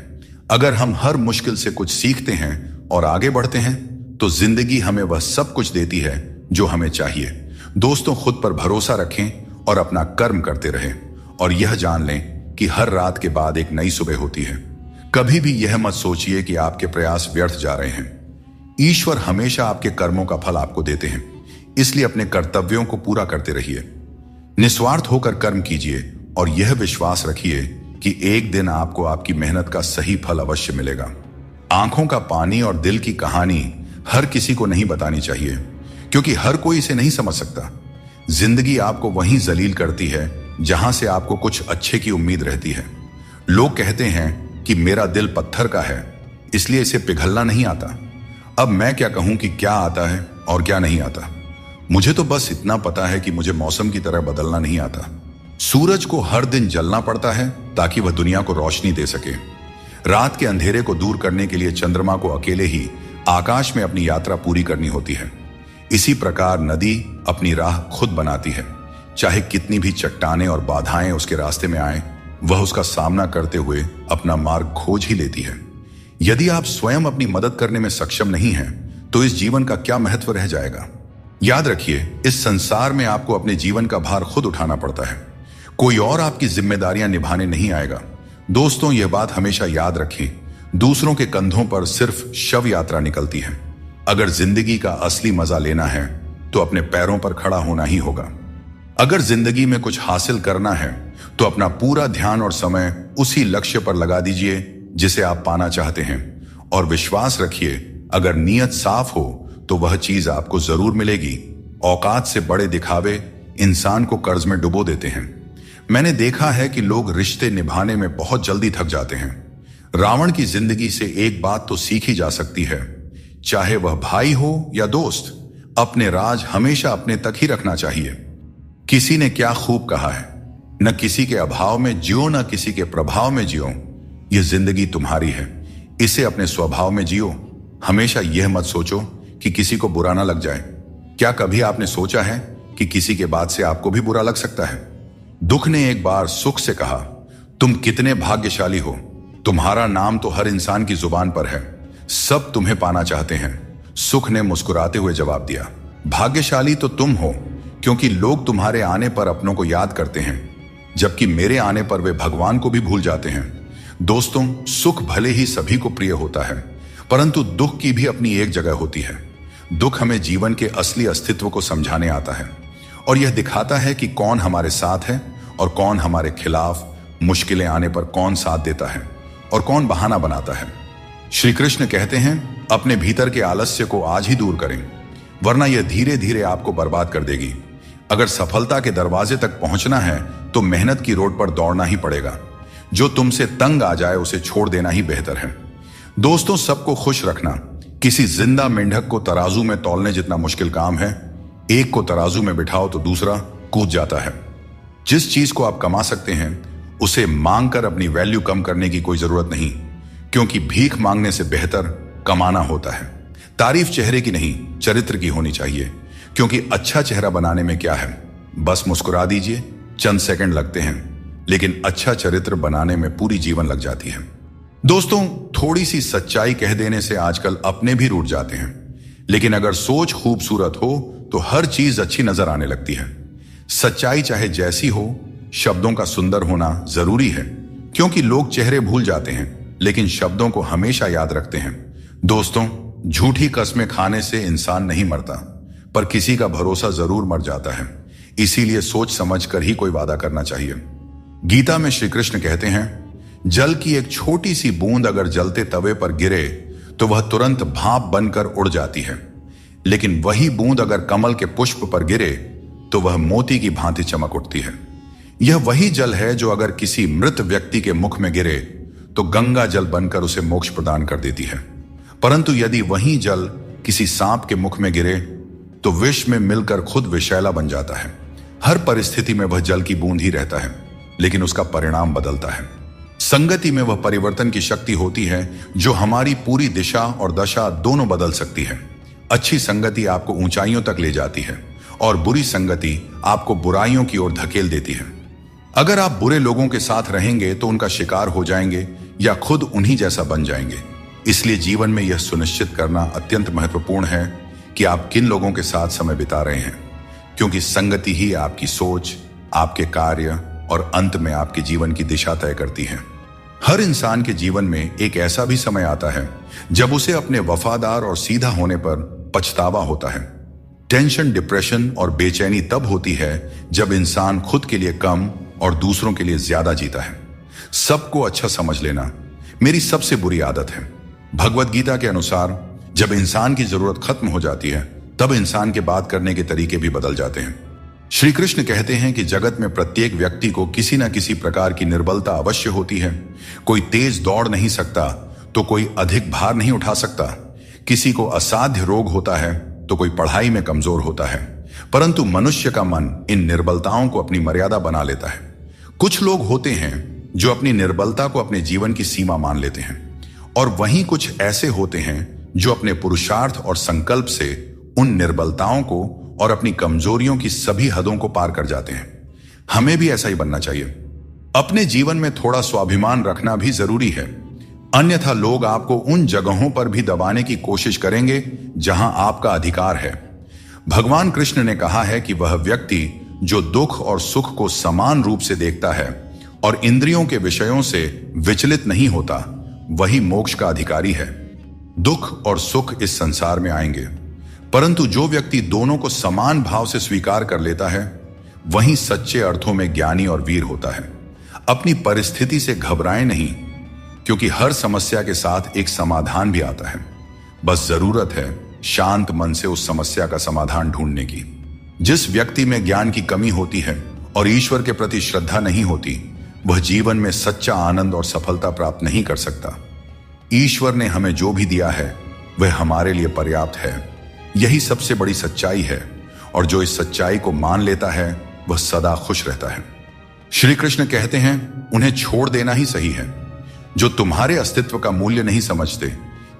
अगर हम हर मुश्किल से कुछ सीखते हैं और आगे बढ़ते हैं, तो जिंदगी हमें वह सब कुछ देती है जो हमें चाहिए। दोस्तों, खुद पर भरोसा रखें और अपना कर्म करते रहें, और यह जान लें कि हर रात के बाद एक नई सुबह होती है। कभी भी यह मत सोचिए कि आपके प्रयास व्यर्थ जा रहे हैं। ईश्वर हमेशा आपके कर्मों का फल आपको देते हैं, इसलिए अपने कर्तव्यों को पूरा करते रहिए। निस्वार्थ होकर कर्म कीजिए और यह विश्वास रखिए कि एक दिन आपको आपकी मेहनत का सही फल अवश्य मिलेगा। आंखों का पानी और दिल की कहानी हर किसी को नहीं बतानी चाहिए, क्योंकि हर कोई इसे नहीं समझ सकता। जिंदगी आपको वहीं जलील करती है जहां से आपको कुछ अच्छे की उम्मीद रहती है। लोग कहते हैं कि मेरा दिल पत्थर का है, इसलिए इसे पिघलना नहीं आता। अब मैं क्या कहूं कि क्या आता है और क्या नहीं आता। मुझे तो बस इतना पता है कि मुझे मौसम की तरह बदलना नहीं आता। सूरज को हर दिन जलना पड़ता है ताकि वह दुनिया को रोशनी दे सके। रात के अंधेरे को दूर करने के लिए चंद्रमा को अकेले ही आकाश में अपनी यात्रा पूरी करनी होती है। इसी प्रकार नदी अपनी राह खुद बनाती है। चाहे कितनी भी चट्टानें और बाधाएं उसके रास्ते में आए, वह उसका सामना करते हुए अपना मार्ग खोज ही लेती है। यदि आप स्वयं अपनी मदद करने में सक्षम नहीं हैं, तो इस जीवन का क्या महत्व रह जाएगा। याद रखिए, इस संसार में आपको अपने जीवन का भार खुद उठाना पड़ता है, कोई और आपकी जिम्मेदारियां निभाने नहीं आएगा। दोस्तों, यह बात हमेशा याद रखें, दूसरों के कंधों पर सिर्फ शव यात्रा निकलती है। अगर जिंदगी का असली मजा लेना है तो अपने पैरों पर खड़ा होना ही होगा। अगर जिंदगी में कुछ हासिल करना है तो अपना पूरा ध्यान और समय उसी लक्ष्य पर लगा दीजिए जिसे आप पाना चाहते हैं, और विश्वास रखिए, अगर नीयत साफ हो तो वह चीज आपको जरूर मिलेगी। औकात से बड़े दिखावे इंसान को कर्ज में डुबो देते हैं। मैंने देखा है कि लोग रिश्ते निभाने में बहुत जल्दी थक जाते हैं। रावण की जिंदगी से एक बात तो सीखी जा सकती है, चाहे वह भाई हो या दोस्त, अपने राज हमेशा अपने तक ही रखना चाहिए। किसी ने क्या खूब कहा है, न किसी के अभाव में जियो, न किसी के प्रभाव में जियो। यह जिंदगी तुम्हारी है, इसे अपने स्वभाव में जियो। हमेशा यह मत सोचो कि किसी को बुरा ना लग जाए। क्या कभी आपने सोचा है कि किसी के बात से आपको भी बुरा लग सकता है? दुख ने एक बार सुख से कहा, तुम कितने भाग्यशाली हो, तुम्हारा नाम तो हर इंसान की जुबान पर है, सब तुम्हें पाना चाहते हैं। सुख ने मुस्कुराते हुए जवाब दिया, भाग्यशाली तो तुम हो, क्योंकि लोग तुम्हारे आने पर अपनों को याद करते हैं, जबकि मेरे आने पर वे भगवान को भी भूल जाते हैं। दोस्तों, सुख भले ही सभी को प्रिय होता है, परंतु दुख की भी अपनी एक जगह होती है। दुख हमें जीवन के असली अस्तित्व को समझाने आता है और यह दिखाता है कि कौन हमारे साथ है और कौन हमारे खिलाफ। मुश्किलें आने पर कौन साथ देता है और कौन बहाना बनाता है। श्री कृष्ण कहते हैं, अपने भीतर के आलस्य को आज ही दूर करें, वरना यह धीरे धीरे आपको बर्बाद कर देगी। अगर सफलता के दरवाजे तक पहुंचना है तो मेहनत की रोड पर दौड़ना ही पड़ेगा। जो तुमसे तंग आ जाए उसे छोड़ देना ही बेहतर है। दोस्तों, सबको खुश रखना किसी जिंदा मेंढक को तराजू में तौलने जितना मुश्किल काम है। एक को तराजू में बिठाओ तो दूसरा कूद जाता है। जिस चीज को आप कमा सकते हैं उसे मांगकर अपनी वैल्यू कम करने की कोई जरूरत नहीं, क्योंकि भीख मांगने से बेहतर कमाना होता है। तारीफ चेहरे की नहीं, चरित्र की होनी चाहिए, क्योंकि अच्छा चेहरा बनाने में क्या है, बस मुस्कुरा दीजिए, चंद सेकंड लगते हैं, लेकिन अच्छा चरित्र बनाने में पूरी जीवन लग जाती है। दोस्तों, थोड़ी सी सच्चाई कह देने से आजकल अपने भी रूठ जाते हैं, लेकिन अगर सोच खूबसूरत हो तो हर चीज अच्छी नजर आने लगती है। सच्चाई चाहे जैसी हो, शब्दों का सुंदर होना जरूरी है, क्योंकि लोग चेहरे भूल जाते हैं लेकिन शब्दों को हमेशा याद रखते हैं। दोस्तों, झूठी कस्में खाने से इंसान नहीं मरता, पर किसी का भरोसा जरूर मर जाता है। इसीलिए सोच समझ कर ही कोई वादा करना चाहिए। गीता में श्री कृष्ण कहते हैं, जल की एक छोटी सी बूंद अगर जलते तवे पर गिरे तो वह तुरंत भाप बनकर उड़ जाती है, लेकिन वही बूंद अगर कमल के पुष्प पर गिरे तो वह मोती की भांति चमक उठती है। यह वही जल है जो अगर किसी मृत व्यक्ति के मुख में गिरे तो गंगा जल बनकर उसे मोक्ष प्रदान कर देती है, परंतु यदि वही जल किसी सांप के मुख में गिरे तो विष में मिलकर खुद विषैला बन जाता है। हर परिस्थिति में वह जल की बूंद ही रहता है, लेकिन उसका परिणाम बदलता है। संगति में वह परिवर्तन की शक्ति होती है जो हमारी पूरी दिशा और दशा दोनों बदल सकती है। अच्छी संगति आपको ऊंचाइयों तक ले जाती है और बुरी संगति आपको बुराइयों की ओर धकेल देती है। अगर आप बुरे लोगों के साथ रहेंगे तो उनका शिकार हो जाएंगे या खुद उन्हीं जैसा बन जाएंगे। इसलिए जीवन में यह सुनिश्चित करना अत्यंत महत्वपूर्ण है कि आप किन लोगों के साथ समय बिता रहे हैं, क्योंकि संगति ही आपकी सोच, आपके कार्य और अंत में आपके जीवन की दिशा तय करती है। हर इंसान के जीवन में एक ऐसा भी समय आता है जब उसे अपने वफादार और सीधा होने पर पछतावा होता है। टेंशन, डिप्रेशन और बेचैनी तब होती है जब इंसान खुद के लिए कम और दूसरों के लिए ज्यादा जीता है। सबको अच्छा समझ लेना मेरी सबसे बुरी आदत है। भगवत गीता के अनुसार जब इंसान की जरूरत खत्म हो जाती है तब इंसान के बात करने के तरीके भी बदल जाते हैं। श्री कृष्ण कहते हैं कि जगत में प्रत्येक व्यक्ति को किसी न किसी प्रकार की निर्बलता अवश्य होती है। कोई तेज दौड़ नहीं सकता तो कोई अधिक भार नहीं उठा सकता। किसी को असाध्य रोग होता है तो कोई पढ़ाई में कमजोर होता है, परंतु मनुष्य का मन इन निर्बलताओं को अपनी मर्यादा बना लेता है। कुछ लोग होते हैं जो अपनी निर्बलता को अपने जीवन की सीमा मान लेते हैं, और वहीं कुछ ऐसे होते हैं जो अपने पुरुषार्थ और संकल्प से उन निर्बलताओं को और अपनी कमजोरियों की सभी हदों को पार कर जाते हैं। हमें भी ऐसा ही बनना चाहिए। अपने जीवन में थोड़ा स्वाभिमान रखना भी जरूरी है, अन्यथा लोग आपको उन जगहों पर भी दबाने की कोशिश करेंगे जहां आपका अधिकार है। भगवान कृष्ण ने कहा है कि वह व्यक्ति जो दुख और सुख को समान रूप से देखता है और इंद्रियों के विषयों से विचलित नहीं होता, वही मोक्ष का अधिकारी है। दुख और सुख इस संसार में आएंगे, परंतु जो व्यक्ति दोनों को समान भाव से स्वीकार कर लेता है वही सच्चे अर्थों में ज्ञानी और वीर होता है। अपनी परिस्थिति से घबराएं नहीं, क्योंकि हर समस्या के साथ एक समाधान भी आता है। बस जरूरत है शांत मन से उस समस्या का समाधान ढूंढने की। जिस व्यक्ति में ज्ञान की कमी होती है और ईश्वर के प्रति श्रद्धा नहीं होती, वह जीवन में सच्चा आनंद और सफलता प्राप्त नहीं कर सकता। ईश्वर ने हमें जो भी दिया है वह हमारे लिए पर्याप्त है, यही सबसे बड़ी सच्चाई है, और जो इस सच्चाई को मान लेता है वह सदा खुश रहता है। श्री कृष्ण कहते हैं, उन्हें छोड़ देना ही सही है। जो तुम्हारे अस्तित्व का मूल्य नहीं समझते,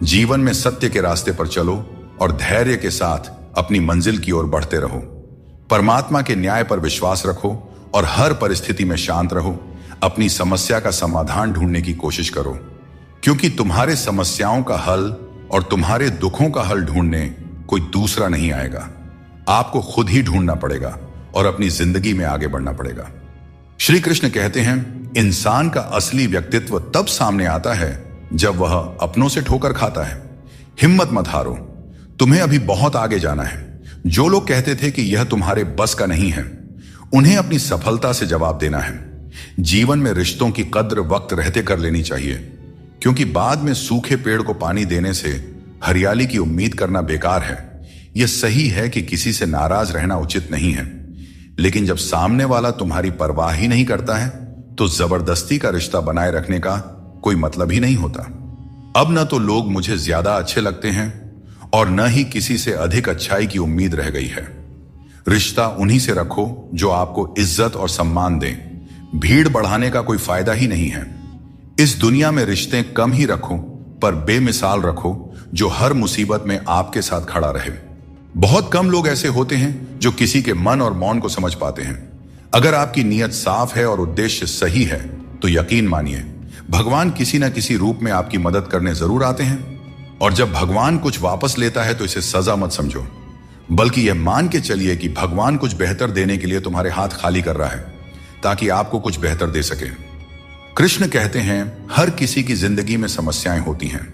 जीवन में सत्य के रास्ते पर चलो और धैर्य के साथ अपनी मंजिल की ओर बढ़ते रहो। परमात्मा के न्याय पर विश्वास रखो और हर परिस्थिति में शांत रहो। अपनी समस्या का समाधान ढूंढने की कोशिश करो, क्योंकि तुम्हारे समस्याओं का हल और तुम्हारे दुखों का हल ढूंढने कोई दूसरा नहीं आएगा। आपको खुद ही ढूंढना पड़ेगा और अपनी जिंदगी में आगे बढ़ना पड़ेगा। श्री कृष्ण कहते हैं, इंसान का असली व्यक्तित्व तब सामने आता है जब वह अपनों से ठोकर खाता है। हिम्मत मत हारो, तुम्हें अभी बहुत आगे जाना है। जो लोग कहते थे कि यह तुम्हारे बस का नहीं है, उन्हें अपनी सफलता से जवाब देना है। जीवन में रिश्तों की कद्र वक्त रहते कर लेनी चाहिए, क्योंकि बाद में सूखे पेड़ को पानी देने से हरियाली की उम्मीद करना बेकार है। यह सही है कि किसी से नाराज रहना उचित नहीं है। लेकिन जब सामने वाला तुम्हारी परवाह ही नहीं करता है तो जबरदस्ती का रिश्ता बनाए रखने का कोई मतलब ही नहीं होता। अब न तो लोग मुझे ज्यादा अच्छे लगते हैं और न ही किसी से अधिक अच्छाई की उम्मीद रह गई है। रिश्ता उन्हीं से रखो जो आपको इज्जत और सम्मान दें। भीड़ बढ़ाने का कोई फायदा ही नहीं है। इस दुनिया में रिश्ते कम ही रखो पर बेमिसाल रखो, जो हर मुसीबत में आपके साथ खड़ा रहे। बहुत कम लोग ऐसे होते हैं जो किसी के मन और मौन को समझ पाते हैं। अगर आपकी नीयत साफ है और उद्देश्य सही है तो यकीन मानिए भगवान किसी न किसी रूप में आपकी मदद करने जरूर आते हैं। और जब भगवान कुछ वापस लेता है तो इसे सजा मत समझो, बल्कि यह मान के चलिए कि भगवान कुछ बेहतर देने के लिए तुम्हारे हाथ खाली कर रहा है ताकि आपको कुछ बेहतर दे सके। कृष्ण कहते हैं हर किसी की जिंदगी में समस्याएं होती हैं,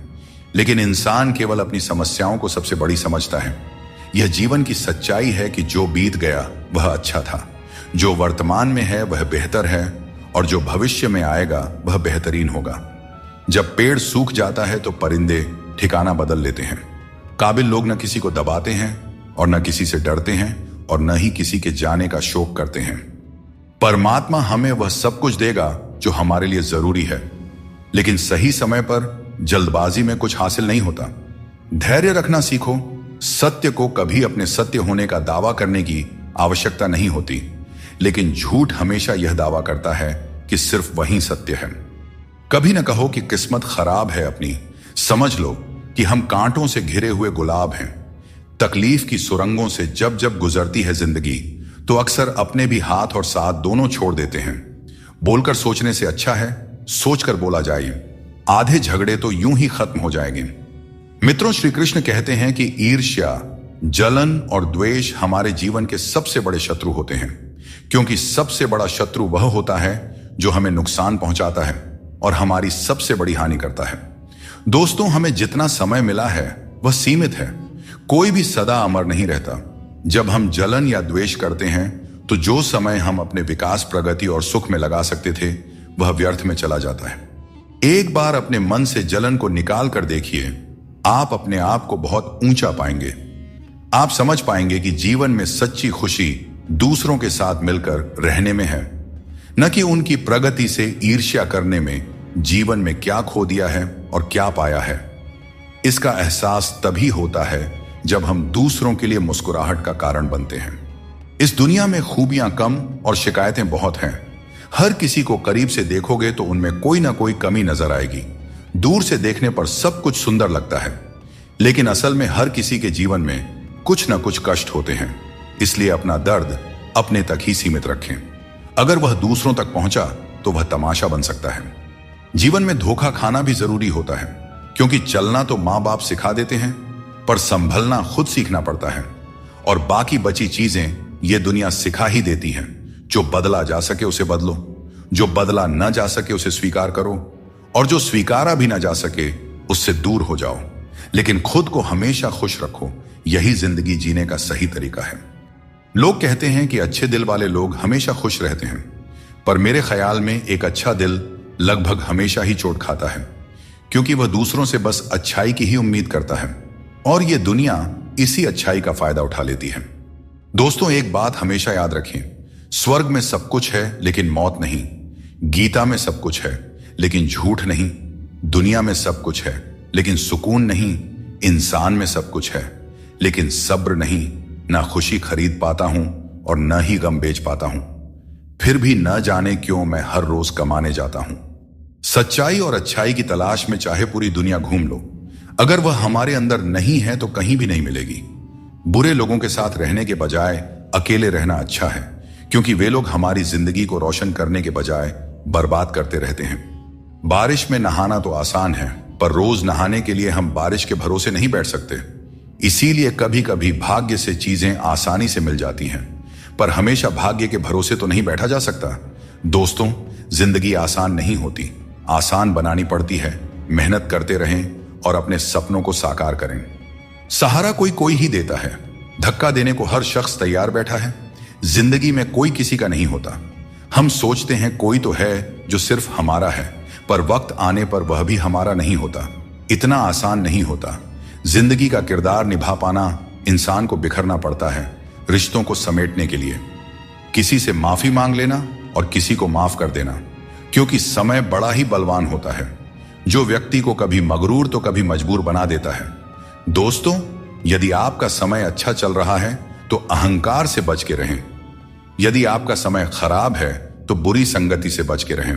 लेकिन इंसान केवल अपनी समस्याओं को सबसे बड़ी समझता है। यह जीवन की सच्चाई है कि जो बीत गया वह अच्छा था, जो वर्तमान में है वह बेहतर है और जो भविष्य में आएगा वह बेहतरीन होगा। जब पेड़ सूख जाता है तो परिंदे ठिकाना बदल लेते हैं। काबिल लोग न किसी को दबाते हैं और न किसी से डरते हैं और न ही किसी के जाने का शोक करते हैं। परमात्मा हमें वह सब कुछ देगा जो हमारे लिए जरूरी है, लेकिन सही समय पर जल्दबाजी में कुछ हासिल नहीं होता। धैर्य रखना सीखो। सत्य को कभी अपने सत्य होने का दावा करने की आवश्यकता नहीं होती, लेकिन झूठ हमेशा यह दावा करता है कि सिर्फ वही सत्य है। कभी न कहो कि किस्मत खराब है अपनी, समझ लो कि हम कांटों से घिरे हुए गुलाब हैं। तकलीफ की सुरंगों से जब जब गुजरती है जिंदगी तो अक्सर अपने भी हाथ और साथ दोनों छोड़ देते हैं। बोलकर सोचने से अच्छा है सोचकर बोला जाए। आधे झगड़े तो यूं ही खत्म हो जाएंगे। मित्रों, श्री कृष्ण कहते हैं कि ईर्ष्या, जलन और द्वेष हमारे जीवन के सबसे बड़े शत्रु होते हैं, क्योंकि सबसे बड़ा शत्रु वह होता है जो हमें नुकसान पहुंचाता है और हमारी सबसे बड़ी हानि करता है। दोस्तों, हमें जितना समय मिला है वह सीमित है। कोई भी सदा अमर नहीं रहता। जब हम जलन या द्वेष करते हैं तो जो समय हम अपने विकास, प्रगति और सुख में लगा सकते थे वह व्यर्थ में चला जाता है। एक बार अपने मन से जलन को निकाल कर देखिए, आप अपने आप को बहुत ऊंचा पाएंगे। आप समझ पाएंगे कि जीवन में सच्ची खुशी दूसरों के साथ मिलकर रहने में है, न कि उनकी प्रगति से ईर्ष्या करने में। जीवन में क्या खो दिया है और क्या पाया है, इसका एहसास तभी होता है जब हम दूसरों के लिए मुस्कुराहट का कारण बनते हैं। इस दुनिया में खूबियां कम और शिकायतें बहुत हैं। हर किसी को करीब से देखोगे तो उनमें कोई ना कोई कमी नजर आएगी। दूर से देखने पर सब कुछ सुंदर लगता है, लेकिन असल में हर किसी के जीवन में कुछ ना कुछ कष्ट होते हैं। इसलिए अपना दर्द अपने तक ही सीमित रखें। अगर वह दूसरों तक पहुंचा तो वह तमाशा बन सकता है। जीवन में धोखा खाना भी जरूरी होता है, क्योंकि चलना तो माँ बाप सिखा देते हैं, पर संभलना खुद सीखना पड़ता है। और बाकी बची चीजें ये दुनिया सिखा ही देती है। जो बदला जा सके उसे बदलो, जो बदला न जा सके उसे स्वीकार करो, और जो स्वीकारा भी ना जा सके उससे दूर हो जाओ। लेकिन खुद को हमेशा खुश रखो। यही जिंदगी जीने का सही तरीका है। लोग कहते हैं कि अच्छे दिल वाले लोग हमेशा खुश रहते हैं, पर मेरे ख्याल में एक अच्छा दिल लगभग हमेशा ही चोट खाता है, क्योंकि वह दूसरों से बस अच्छाई की ही उम्मीद करता है और यह दुनिया इसी अच्छाई का फायदा उठा लेती है। दोस्तों, एक बात हमेशा याद रखें, स्वर्ग में सब कुछ है लेकिन मौत नहीं। गीता में सब कुछ है लेकिन झूठ नहीं। दुनिया में सब कुछ है लेकिन सुकून नहीं। इंसान में सब कुछ है लेकिन सब्र नहीं। ना खुशी खरीद पाता हूं और न ही गम बेच पाता हूं, फिर भी न जाने क्यों मैं हर रोज कमाने जाता हूं। सच्चाई और अच्छाई की तलाश में चाहे पूरी दुनिया घूम लो, अगर वह हमारे अंदर नहीं है तो कहीं भी नहीं मिलेगी। बुरे लोगों के साथ रहने के बजाय अकेले रहना अच्छा है, क्योंकि वे लोग हमारी जिंदगी को रोशन करने के बजाय बर्बाद करते रहते हैं। बारिश में नहाना तो आसान है, पर रोज नहाने के लिए हम बारिश के भरोसे नहीं बैठ सकते। इसीलिए कभी कभी भाग्य से चीजें आसानी से मिल जाती हैं, पर हमेशा भाग्य के भरोसे तो नहीं बैठा जा सकता। दोस्तों, जिंदगी आसान नहीं होती, आसान बनानी पड़ती है। मेहनत करते रहें और अपने सपनों को साकार करें। सहारा कोई कोई ही देता है, धक्का देने को हर शख्स तैयार बैठा है। जिंदगी में कोई किसी का नहीं होता। हम सोचते हैं कोई तो है जो सिर्फ हमारा है, पर वक्त आने पर वह भी हमारा नहीं होता। इतना आसान नहीं होता। जिंदगी का किरदार निभा पाना इंसान को बिखरना पड़ता है रिश्तों को समेटने के लिए। किसी से माफी मांग लेना और किसी को माफ कर देना, क्योंकि समय बड़ा ही बलवान होता है, जो व्यक्ति को कभी मगरूर तो कभी मजबूर बना देता है। दोस्तों, यदि आपका समय अच्छा चल रहा है तो अहंकार से बच के रहें। यदि आपका समय खराब है तो बुरी संगति से बच के रहें।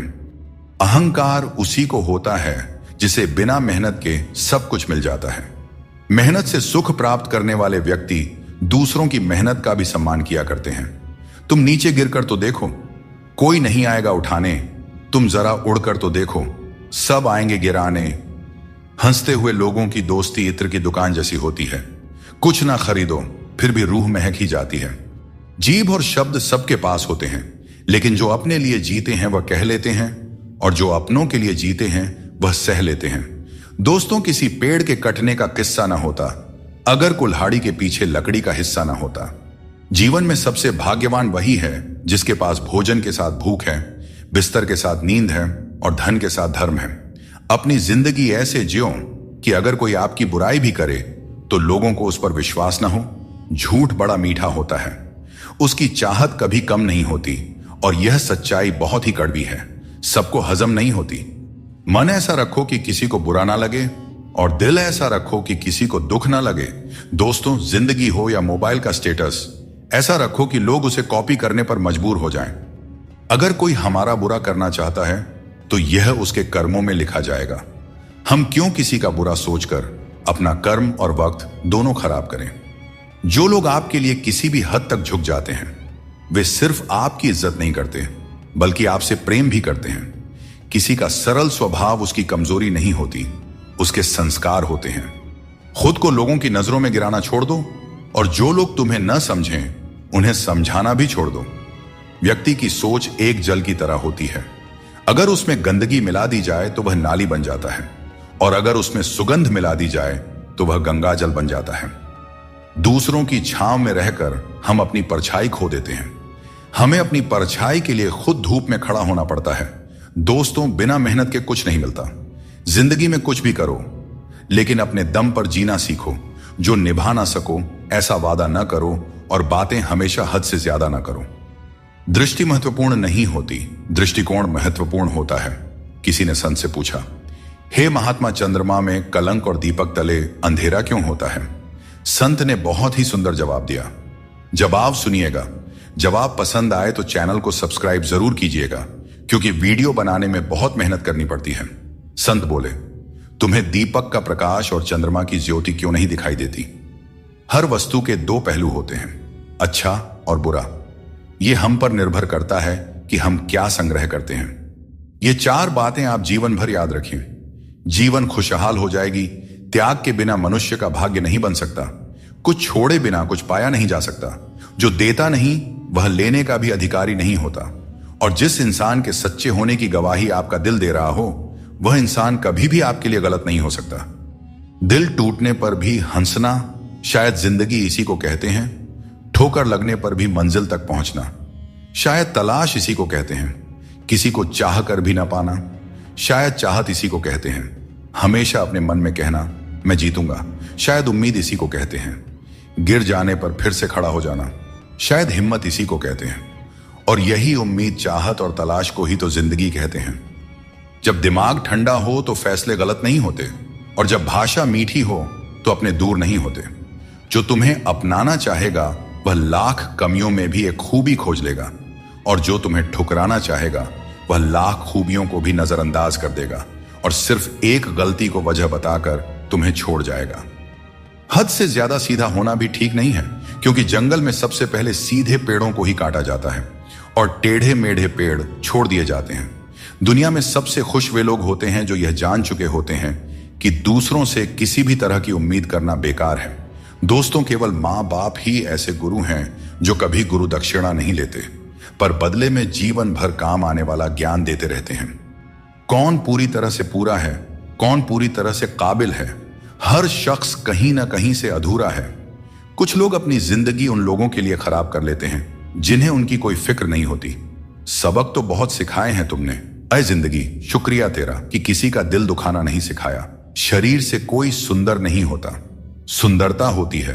अहंकार उसी को होता है जिसे बिना मेहनत के सब कुछ मिल जाता है। मेहनत से सुख प्राप्त करने वाले व्यक्ति दूसरों की मेहनत का भी सम्मान किया करते हैं। तुम नीचे गिरकर तो देखो, कोई नहीं आएगा उठाने। तुम जरा उड़कर तो देखो, सब आएंगे गिराने। हंसते हुए लोगों की दोस्ती इत्र की दुकान जैसी होती है। कुछ ना खरीदो फिर भी रूह महक ही जाती है। जीभ और शब्द सबके पास होते हैं, लेकिन जो अपने लिए जीते हैं वह कह लेते हैं, और जो अपनों के लिए जीते हैं वह सह लेते हैं। दोस्तों, किसी पेड़ के कटने का किस्सा ना होता अगर कुल्हाड़ी के पीछे लकड़ी का हिस्सा ना होता। जीवन में सबसे भाग्यवान वही है जिसके पास भोजन के साथ भूख है, बिस्तर के साथ नींद है और धन के साथ धर्म है। अपनी जिंदगी ऐसे जियो कि अगर कोई आपकी बुराई भी करे तो लोगों को उस पर विश्वास ना हो। झूठ बड़ा मीठा होता है, उसकी चाहत कभी कम नहीं होती, और यह सच्चाई बहुत ही कड़वी है, सबको हजम नहीं होती। मन ऐसा रखो कि किसी को बुरा ना लगे, और दिल ऐसा रखो कि किसी को दुख ना लगे। दोस्तों, जिंदगी हो या मोबाइल का स्टेटस, ऐसा रखो कि लोग उसे कॉपी करने पर मजबूर हो जाएं। अगर कोई हमारा बुरा करना चाहता है तो यह उसके कर्मों में लिखा जाएगा। हम क्यों किसी का बुरा सोचकर अपना कर्म और वक्त दोनों खराब करें। जो लोग आपके लिए किसी भी हद तक झुक जाते हैं वे सिर्फ आपकी इज्जत नहीं करते बल्कि आपसे प्रेम भी करते हैं। किसी का सरल स्वभाव उसकी कमजोरी नहीं होती, उसके संस्कार होते हैं। खुद को लोगों की नजरों में गिराना छोड़ दो, और जो लोग तुम्हें न समझें उन्हें समझाना भी छोड़ दो। व्यक्ति की सोच एक जल की तरह होती है। अगर उसमें गंदगी मिला दी जाए तो वह नाली बन जाता है, और अगर उसमें सुगंध मिला दी जाए तो वह गंगा जल बन जाता है। दूसरों की छांव में रहकर हम अपनी परछाई खो देते हैं। हमें अपनी परछाई के लिए खुद धूप में खड़ा होना पड़ता है। दोस्तों, बिना मेहनत के कुछ नहीं मिलता। जिंदगी में कुछ भी करो, लेकिन अपने दम पर जीना सीखो। जो निभा ना सको ऐसा वादा न करो, और बातें हमेशा हद से ज्यादा ना करो। दृष्टि महत्वपूर्ण नहीं होती, दृष्टिकोण महत्वपूर्ण होता है। किसी ने संत से पूछा, हे महात्मा, चंद्रमा में कलंक और दीपक तले अंधेरा क्यों होता है? संत ने बहुत ही सुंदर जवाब दिया। जवाब सुनिएगा। जवाब पसंद आए तो चैनल को सब्सक्राइब जरूर कीजिएगा, क्योंकि वीडियो बनाने में बहुत मेहनत करनी पड़ती है। संत बोले, तुम्हें दीपक का प्रकाश और चंद्रमा की ज्योति क्यों नहीं दिखाई देती? हर वस्तु के दो पहलू होते हैं, अच्छा और बुरा। यह हम पर निर्भर करता है कि हम क्या संग्रह करते हैं। ये चार बातें आप जीवन भर याद रखें। जीवन खुशहाल हो जाएगी। त्याग के बिना मनुष्य का भाग्य नहीं बन सकता। कुछ छोड़े बिना कुछ पाया नहीं जा सकता। जो देता नहीं वह लेने का भी अधिकारी नहीं होता। और जिस इंसान के सच्चे होने की गवाही आपका दिल दे रहा हो, वह इंसान कभी भी आपके लिए गलत नहीं हो सकता। दिल टूटने पर भी हंसना, शायद जिंदगी इसी को कहते हैं। ठोकर लगने पर भी मंजिल तक पहुंचना, शायद तलाश इसी को कहते हैं। किसी को चाह कर भी ना पाना, शायद चाहत इसी को कहते हैं। हमेशा अपने मन में कहना, मैं जीतूंगा, शायद उम्मीद इसी को कहते हैं। गिर जाने पर फिर से खड़ा हो जाना, शायद हिम्मत इसी को कहते हैं। और यही उम्मीद, चाहत और तलाश को ही तो जिंदगी कहते हैं। जब दिमाग ठंडा हो तो फैसले गलत नहीं होते, और जब भाषा मीठी हो तो अपने दूर नहीं होते। जो तुम्हें अपनाना चाहेगा वह लाख कमियों में भी एक खूबी खोज लेगा, और जो तुम्हें ठुकराना चाहेगा वह लाख खूबियों को भी नजरअंदाज कर देगा, और सिर्फ एक गलती को वजह बताकर तुम्हें छोड़ जाएगा। हद से ज्यादा सीधा होना भी ठीक नहीं है, क्योंकि जंगल में सबसे पहले सीधे पेड़ों को ही काटा जाता है और टेढ़े मेढ़े पेड़ छोड़ दिए जाते हैं। दुनिया में सबसे खुश वे लोग होते हैं जो यह जान चुके होते हैं कि दूसरों से किसी भी तरह की उम्मीद करना बेकार है। दोस्तों, केवल माँ बाप ही ऐसे गुरु हैं जो कभी गुरु दक्षिणा नहीं लेते, पर बदले में जीवन भर काम आने वाला ज्ञान देते रहते हैं। कौन पूरी तरह से पूरा है, कौन पूरी तरह से काबिल है? हर शख्स कहीं ना कहीं से अधूरा है। कुछ लोग अपनी जिंदगी उन लोगों के लिए खराब कर लेते हैं जिन्हें उनकी कोई फिक्र नहीं होती। सबक तो बहुत सिखाए हैं तुमने, अय जिंदगी, शुक्रिया तेरा कि किसी का दिल दुखाना नहीं सिखाया। शरीर से कोई सुंदर नहीं होता, सुंदरता होती है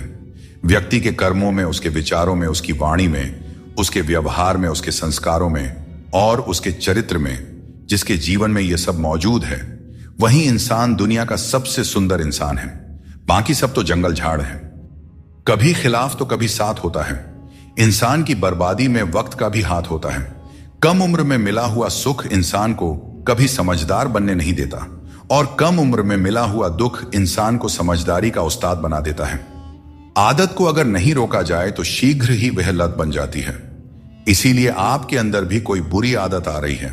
व्यक्ति के कर्मों में, उसके विचारों में, उसकी वाणी में, उसके व्यवहार में, उसके संस्कारों में और उसके चरित्र में, जिसके जीवन में यह सब मौजूद है, वही इंसान दुनिया का सबसे सुंदर इंसान है। बाकी सब तो जंगल झाड़ है। कभी खिलाफ तो कभी साथ होता है। इंसान की बर्बादी में वक्त का भी हाथ होता है। कम उम्र में मिला हुआ सुख इंसान को कभी समझदार बनने नहीं देता और कम उम्र में मिला हुआ दुख इंसान को समझदारी का उस्ताद बना देता है। आदत को अगर नहीं रोका जाए तो शीघ्र ही वह लत बन जाती है। इसीलिए आपके अंदर भी कोई बुरी आदत आ रही है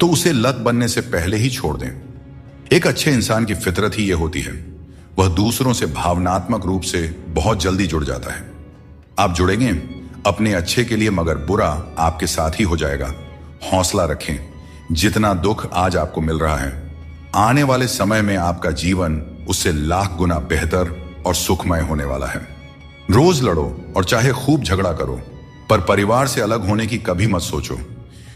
तो उसे लत बनने से पहले ही छोड़ दें। एक अच्छे इंसान की फितरत ही यह होती है, वह दूसरों से भावनात्मक रूप से बहुत जल्दी जुड़ जाता है। आप जुड़ेंगे अपने अच्छे के लिए, मगर बुरा आपके साथ ही हो जाएगा। हौसला रखें। जितना दुख आज आपको मिल रहा है, आने वाले समय में आपका जीवन उससे लाख गुना बेहतर और सुखमय होने वाला है। रोज लड़ो और चाहे खूब झगड़ा करो, पर परिवार से अलग होने की कभी मत सोचो,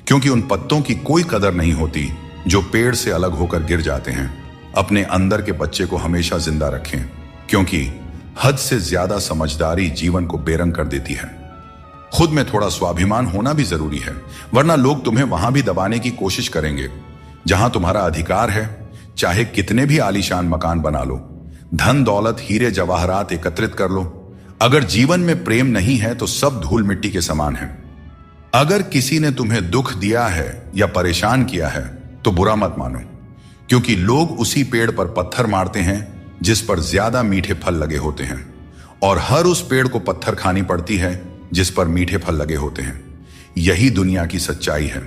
क्योंकि उन पत्तों की कोई कदर नहीं होती जो पेड़ से अलग होकर गिर जाते हैं। अपने अंदर के बच्चे को हमेशा जिंदा रखें, क्योंकि हद से ज्यादा समझदारी जीवन को बेरंग कर देती है। खुद में थोड़ा स्वाभिमान होना भी जरूरी है, वरना लोग तुम्हें वहां भी दबाने की कोशिश करेंगे जहां तुम्हारा अधिकार है। चाहे कितने भी आलीशान मकान बना लो, धन दौलत हीरे जवाहरात एकत्रित कर लो, अगर जीवन में प्रेम नहीं है तो सब धूल मिट्टी के समान है। अगर किसी ने तुम्हें दुख दिया है या परेशान किया है तो बुरा मत मानो, क्योंकि लोग उसी पेड़ पर पत्थर मारते हैं जिस पर ज्यादा मीठे फल लगे होते हैं, और हर उस पेड़ को पत्थर खानी पड़ती है जिस पर मीठे फल लगे होते हैं। यही दुनिया की सच्चाई है।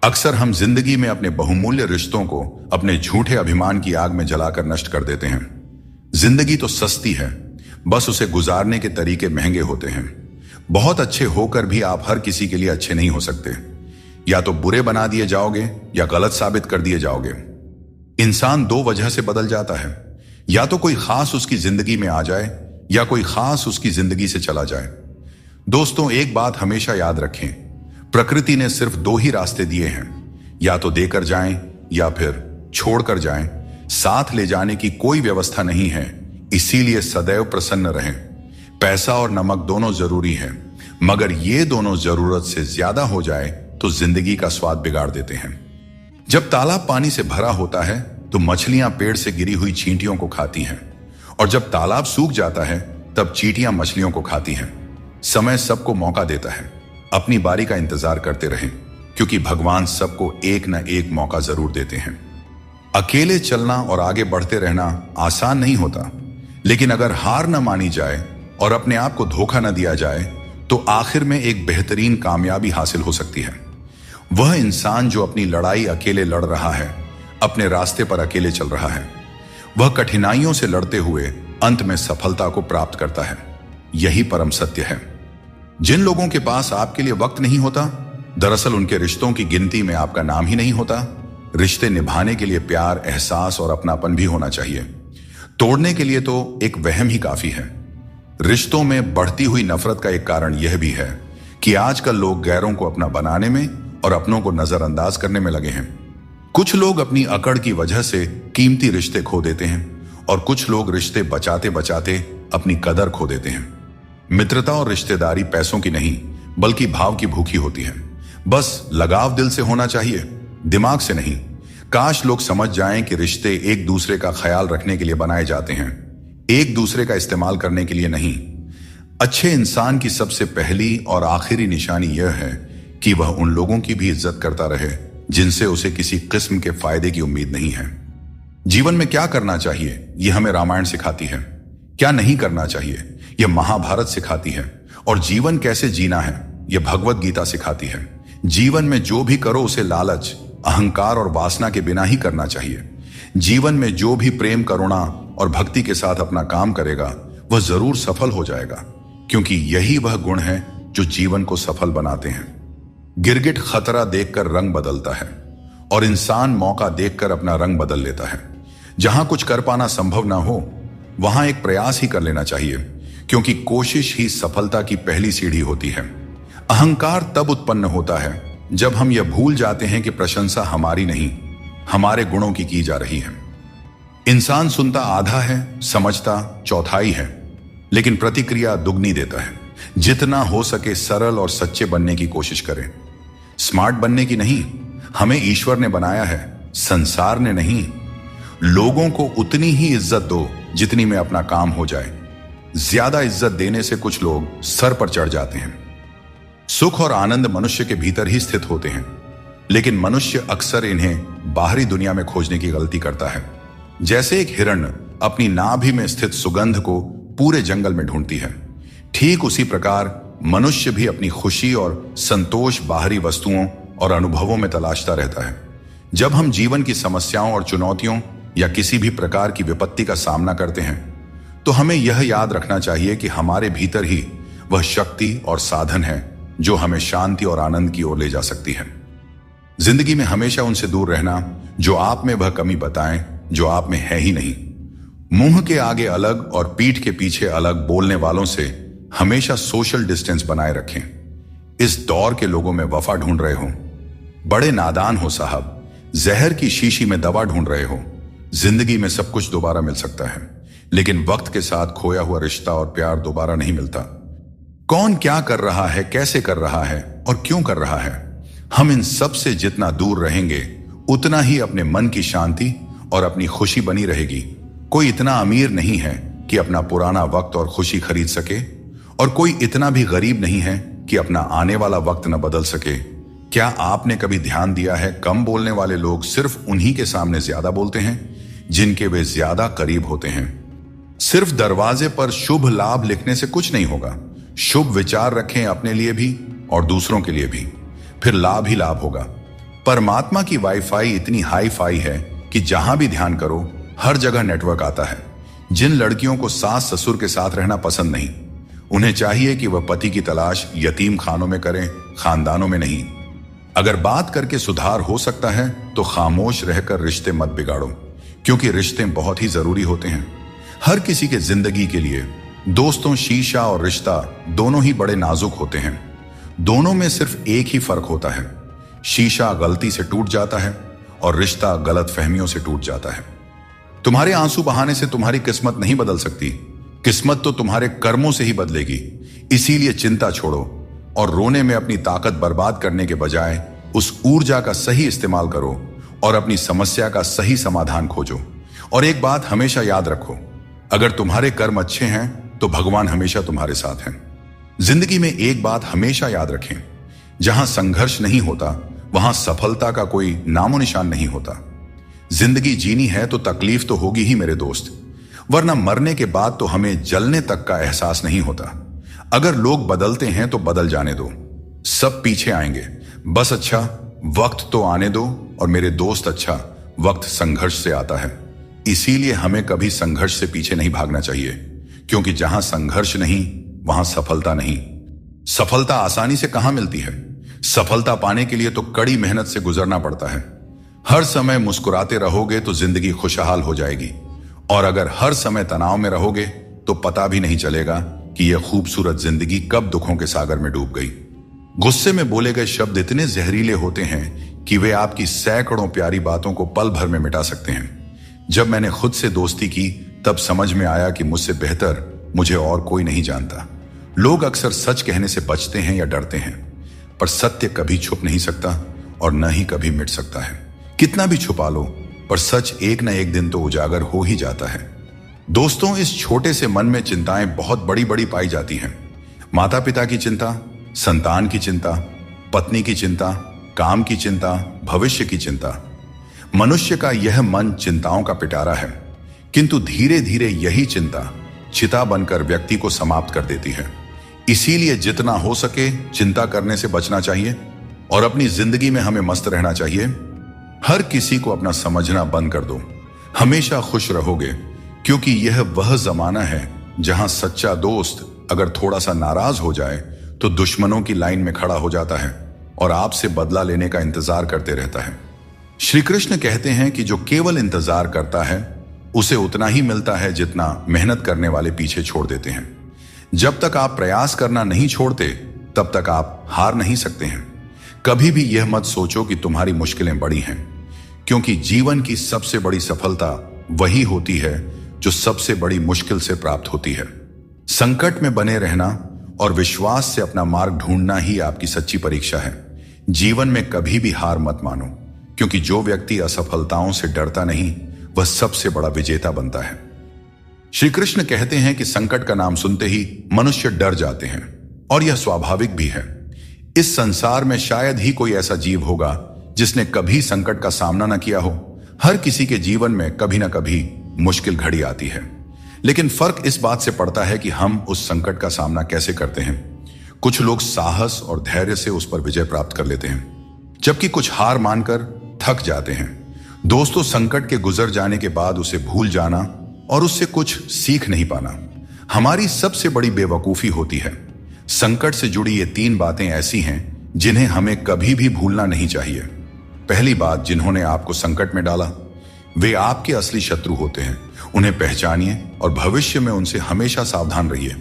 अक्सर हम जिंदगी में अपने बहुमूल्य रिश्तों को अपने झूठे अभिमान की आग में जलाकर नष्ट कर देते हैं। जिंदगी तो सस्ती है, बस उसे गुजारने के तरीके महंगे होते हैं। बहुत अच्छे होकर भी आप हर किसी के लिए अच्छे नहीं हो सकते। या तो बुरे बना दिए जाओगे या गलत साबित कर दिए जाओगे। इंसान दो वजह से बदल जाता है, या तो कोई खास उसकी जिंदगी में आ जाए या कोई खास उसकी जिंदगी से चला जाए। दोस्तों, एक बात हमेशा याद रखें, प्रकृति ने सिर्फ दो ही रास्ते दिए हैं, या तो देकर जाएं या फिर छोड़कर जाएं। साथ ले जाने की कोई व्यवस्था नहीं है, इसीलिए सदैव प्रसन्न रहें। पैसा और नमक दोनों जरूरी हैं, मगर ये दोनों जरूरत से ज्यादा हो जाए तो जिंदगी का स्वाद बिगाड़ देते हैं। जब तालाब पानी से भरा होता है तो मछलियां पेड़ से गिरी हुई चींटियों को खाती हैं, और जब तालाब सूख जाता है तब चींटियां मछलियों को खाती हैं। समय सबको मौका देता है, अपनी बारी का इंतजार करते रहें, क्योंकि भगवान सबको एक न एक मौका जरूर देते हैं। अकेले चलना और आगे बढ़ते रहना आसान नहीं होता, लेकिन अगर हार न मानी जाए और अपने आप को धोखा न दिया जाए तो आखिर में एक बेहतरीन कामयाबी हासिल हो सकती है। वह इंसान जो अपनी लड़ाई अकेले लड़ रहा है, अपने रास्ते पर अकेले चल रहा है, वह कठिनाइयों से लड़ते हुए अंत में सफलता को प्राप्त करता है। यही परम सत्य है। जिन लोगों के पास आपके लिए वक्त नहीं होता, दरअसल उनके रिश्तों की गिनती में आपका नाम ही नहीं होता। रिश्ते निभाने के लिए प्यार, एहसास और अपनापन भी होना चाहिए। तोड़ने के लिए तो एक वहम ही काफी है। रिश्तों में बढ़ती हुई नफरत का एक कारण यह भी है कि आजकल लोग गैरों को अपना बनाने में और अपनों को नजरअंदाज करने में लगे हैं। कुछ लोग अपनी अकड़ की वजह से कीमती रिश्ते खो देते हैं, और कुछ लोग रिश्ते बचाते बचाते अपनी कदर खो देते हैं। मित्रता और रिश्तेदारी पैसों की नहीं, बल्कि भाव की भूखी होती है। बस लगाव दिल से होना चाहिए, दिमाग से नहीं। काश लोग समझ जाएं कि रिश्ते एक दूसरे का ख्याल रखने के लिए बनाए जाते हैं, एक दूसरे का इस्तेमाल करने के लिए नहीं। अच्छे इंसान की सबसे पहली और आखिरी निशानी यह है कि वह उन लोगों की भी इज्जत करता रहे जिनसे उसे किसी किस्म के फायदे की उम्मीद नहीं है। जीवन में क्या करना चाहिए यह हमें रामायण सिखाती है, क्या नहीं करना चाहिए यह महाभारत सिखाती है, और जीवन कैसे जीना है यह भगवत गीता सिखाती है। जीवन में जो भी करो उसे लालच, अहंकार और वासना के बिना ही करना चाहिए। जीवन में जो भी प्रेम, करुणा और भक्ति के साथ अपना काम करेगा वह जरूर सफल हो जाएगा, क्योंकि यही वह गुण है जो जीवन को सफल बनाते हैं। गिरगिट खतरा देखकर रंग बदलता है, और इंसान मौका देखकर अपना रंग बदल लेता है। जहां कुछ कर पाना संभव ना हो वहां एक प्रयास ही कर लेना चाहिए, क्योंकि कोशिश ही सफलता की पहली सीढ़ी होती है। अहंकार तब उत्पन्न होता है जब हम यह भूल जाते हैं कि प्रशंसा हमारी नहीं, हमारे गुणों की जा रही है। इंसान सुनता आधा है, समझता चौथाई है, लेकिन प्रतिक्रिया दुगनी देता है। जितना हो सके सरल और सच्चे बनने की कोशिश करें। स्मार्ट बनने की नहीं, हमें ईश्वर ने बनाया है, संसार ने नहीं। लोगों को उतनी ही इज्जत दो जितनी में अपना काम हो जाए। ज्यादा इज्जत देने से कुछ लोग सर पर चढ़ जाते हैं। सुख और आनंद मनुष्य के भीतर ही स्थित होते हैं, लेकिन मनुष्य अक्सर इन्हें बाहरी दुनिया में खोजने की गलती करता है। जैसे एक हिरण अपनी नाभि में स्थित सुगंध को पूरे जंगल में ढूंढती है, ठीक उसी प्रकार मनुष्य भी अपनी खुशी और संतोष बाहरी वस्तुओं और अनुभवों में तलाशता रहता है। जब हम जीवन की समस्याओं और चुनौतियों या किसी भी प्रकार की विपत्ति का सामना करते हैं, तो हमें यह याद रखना चाहिए कि हमारे भीतर ही वह शक्ति और साधन है जो हमें शांति और आनंद की ओर ले जा सकती है। जिंदगी में हमेशा उनसे दूर रहना जो आप में वह कमी बताएं जो आप में है ही नहीं। मुंह के आगे अलग और पीठ के पीछे अलग बोलने वालों से हमेशा सोशल डिस्टेंस बनाए रखें। इस दौर के लोगों में वफा ढूंढ रहे हो, बड़े नादान हो साहब। जहर की शीशी में दवा ढूंढ रहे हो। जिंदगी में सब कुछ दोबारा मिल सकता है, लेकिन वक्त के साथ खोया हुआ रिश्ता और प्यार दोबारा नहीं मिलता। कौन क्या कर रहा है, कैसे कर रहा है और क्यों कर रहा है, हम इन सब से जितना दूर रहेंगे उतना ही अपने मन की शांति और अपनी खुशी बनी रहेगी। कोई इतना अमीर नहीं है कि अपना पुराना वक्त और खुशी खरीद सके, और कोई इतना भी गरीब नहीं है कि अपना आने वाला वक्त न बदल सके। क्या आपने कभी ध्यान दिया है, कम बोलने वाले लोग सिर्फ उन्हीं के सामने ज्यादा बोलते हैं जिनके वे ज्यादा करीब होते हैं। सिर्फ दरवाजे पर शुभ लाभ लिखने से कुछ नहीं होगा। शुभ विचार रखें अपने लिए भी और दूसरों के लिए भी, फिर लाभ ही लाभ होगा। परमात्मा की वाईफाई इतनी हाई फाई है कि जहां भी ध्यान करो हर जगह नेटवर्क आता है। जिन लड़कियों को सास ससुर के साथ रहना पसंद नहीं, उन्हें चाहिए कि वह पति की तलाश यतीम खानों में करें, खानदानों में नहीं। अगर बात करके सुधार हो सकता है तो खामोश रहकर रिश्ते मत बिगाड़ो, क्योंकि रिश्ते बहुत ही जरूरी होते हैं हर किसी के जिंदगी के लिए। दोस्तों, शीशा और रिश्ता दोनों ही बड़े नाजुक होते हैं। दोनों में सिर्फ एक ही फर्क होता है, शीशा गलती से टूट जाता है और रिश्ता गलत फहमियों से टूट जाता है। तुम्हारे आंसू बहाने से तुम्हारी किस्मत नहीं बदल सकती, किस्मत तो तुम्हारे कर्मों से ही बदलेगी। इसीलिए चिंता छोड़ो और रोने में अपनी ताकत बर्बाद करने के बजाय उस ऊर्जा का सही इस्तेमाल करो और अपनी समस्या का सही समाधान खोजो। और एक बात हमेशा याद रखो, अगर तुम्हारे कर्म अच्छे हैं तो भगवान हमेशा तुम्हारे साथ हैं। जिंदगी में एक बात हमेशा याद रखें, जहां संघर्ष नहीं होता वहां सफलता का कोई नामो निशान नहीं होता। जिंदगी जीनी है तो तकलीफ तो होगी ही मेरे दोस्त, वरना मरने के बाद तो हमें जलने तक का एहसास नहीं होता। अगर लोग बदलते हैं तो बदल जाने दो, सब पीछे आएंगे। बस अच्छा वक्त तो आने दो। और मेरे दोस्त, अच्छा वक्त संघर्ष से आता है, इसीलिए हमें कभी संघर्ष से पीछे नहीं भागना चाहिए, क्योंकि जहां संघर्ष नहीं वहां सफलता नहीं। सफलता आसानी से कहां मिलती है? सफलता पाने के लिए तो कड़ी मेहनत से गुजरना पड़ता है। हर समय मुस्कुराते रहोगे तो जिंदगी खुशहाल हो जाएगी, और अगर हर समय तनाव में रहोगे तो पता भी नहीं चलेगा कि यह खूबसूरत जिंदगी कब दुखों के सागर में डूब गई। गुस्से में बोले गए शब्द इतने जहरीले होते हैं कि वे आपकी सैकड़ों प्यारी बातों को पल भर में मिटा सकते हैं। जब मैंने खुद से दोस्ती की तब समझ में आया कि मुझसे बेहतर मुझे और कोई नहीं जानता। लोग अक्सर सच कहने से बचते हैं या डरते हैं, पर सत्य कभी छुप नहीं सकता और न ही कभी मिट सकता है। कितना भी छुपा लो, पर सच एक न एक दिन तो उजागर हो ही जाता है। दोस्तों, इस छोटे से मन में चिंताएं बहुत बड़ी बड़ी पाई जाती हैं। माता पिता की चिंता, संतान की चिंता, पत्नी की चिंता, काम की चिंता, भविष्य की चिंता। मनुष्य का यह मन चिंताओं का पिटारा है, किंतु धीरे धीरे यही चिंता चिता बनकर व्यक्ति को समाप्त कर देती है। इसीलिए जितना हो सके चिंता करने से बचना चाहिए और अपनी जिंदगी में हमें मस्त रहना चाहिए। हर किसी को अपना समझना बंद कर दो, हमेशा खुश रहोगे, क्योंकि यह वह जमाना है जहां सच्चा दोस्त अगर थोड़ा सा नाराज हो जाए तो दुश्मनों की लाइन में खड़ा हो जाता है और आपसे बदला लेने का इंतजार करते रहता है। श्री कृष्ण कहते हैं कि जो केवल इंतजार करता है उसे उतना ही मिलता है जितना मेहनत करने वाले पीछे छोड़ देते हैं। जब तक आप प्रयास करना नहीं छोड़ते तब तक आप हार नहीं सकते हैं। कभी भी यह मत सोचो कि तुम्हारी मुश्किलें बड़ी हैं, क्योंकि जीवन की सबसे बड़ी सफलता वही होती है जो सबसे बड़ी मुश्किल से प्राप्त होती है। संकट में बने रहना और विश्वास से अपना मार्ग ढूंढना ही आपकी सच्ची परीक्षा है। जीवन में कभी भी हार मत मानो, क्योंकि जो व्यक्ति असफलताओं से डरता नहीं वह सबसे बड़ा विजेता बनता है। श्री कृष्ण कहते हैं कि संकट का नाम सुनते ही मनुष्य डर जाते हैं, और यह स्वाभाविक भी है। इस संसार में शायद ही कोई ऐसा जीव होगा जिसने कभी संकट का सामना न किया हो। हर किसी के जीवन में कभी ना कभी मुश्किल घड़ी आती है, लेकिन फर्क इस बात से पड़ता है कि हम उस संकट का सामना कैसे करते हैं। कुछ लोग साहस और धैर्य से उस पर विजय प्राप्त कर लेते हैं, जबकि कुछ हार मानकर थक जाते हैं। दोस्तों, संकट के गुजर जाने के बाद उसे भूल जाना और उससे कुछ सीख नहीं पाना हमारी सबसे बड़ी बेवकूफी होती है। संकट से जुड़ी ये 3 बातें ऐसी हैं जिन्हें हमें कभी भी भूलना नहीं चाहिए। पहली बात, जिन्होंने आपको संकट में डाला वे आपके असली शत्रु होते हैं। उन्हें पहचानिए और भविष्य में उनसे हमेशा सावधान रहिए।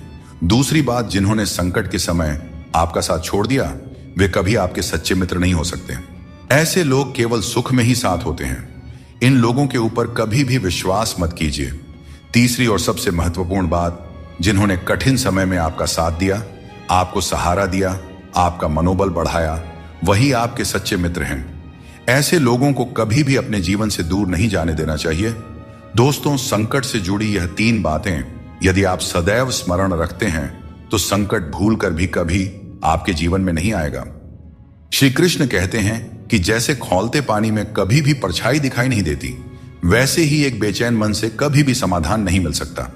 दूसरी बात, जिन्होंने संकट के समय आपका साथ छोड़ दिया वे कभी आपके सच्चे मित्र नहीं हो सकते। ऐसे लोग केवल सुख में ही साथ होते हैं। इन लोगों के ऊपर कभी भी विश्वास मत कीजिए। तीसरी और सबसे महत्वपूर्ण बात, जिन्होंने कठिन समय में आपका साथ दिया, आपको सहारा दिया, आपका मनोबल बढ़ाया, वही आपके सच्चे मित्र हैं। ऐसे लोगों को कभी भी अपने जीवन से दूर नहीं जाने देना चाहिए। दोस्तों, संकट से जुड़ी यह 3 बातें यदि आप सदैव स्मरण रखते हैं तो संकट भूलकर भी कभी आपके जीवन में नहीं आएगा। श्री कृष्ण कहते हैं कि जैसे खौलते पानी में कभी भी परछाई दिखाई नहीं देती, वैसे ही एक बेचैन मन से कभी भी समाधान नहीं मिल सकता।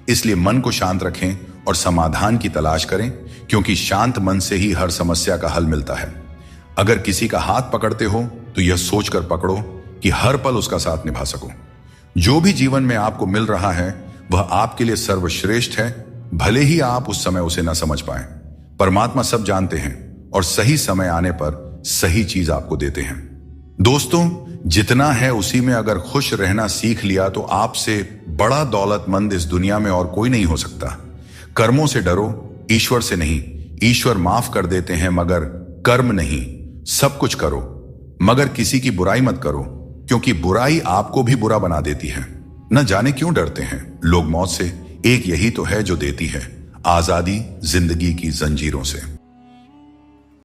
इसलिए मन को शांत रखें और समाधान की तलाश करें, क्योंकि शांत मन से ही हर समस्या का हल मिलता है। अगर किसी का हाथ पकड़ते हो तो यह सोचकर पकड़ो कि हर पल उसका साथ निभा सको। जो भी जीवन में आपको मिल रहा है वह आपके लिए सर्वश्रेष्ठ है, भले ही आप उस समय उसे न समझ पाए। परमात्मा सब जानते हैं और सही समय आने पर सही चीज आपको देते हैं। दोस्तों, जितना है उसी में अगर खुश रहना सीख लिया तो आपसे बड़ा दौलतमंद इस दुनिया में और कोई नहीं हो सकता। कर्मों से डरो, ईश्वर से नहीं। ईश्वर माफ कर देते हैं मगर कर्म नहीं। सब कुछ करो मगर किसी की बुराई मत करो, क्योंकि बुराई आपको भी बुरा बना देती है। न जाने क्यों डरते हैं लोग मौत से। एक यही तो है जो देती है आजादी जिंदगी की जंजीरों से।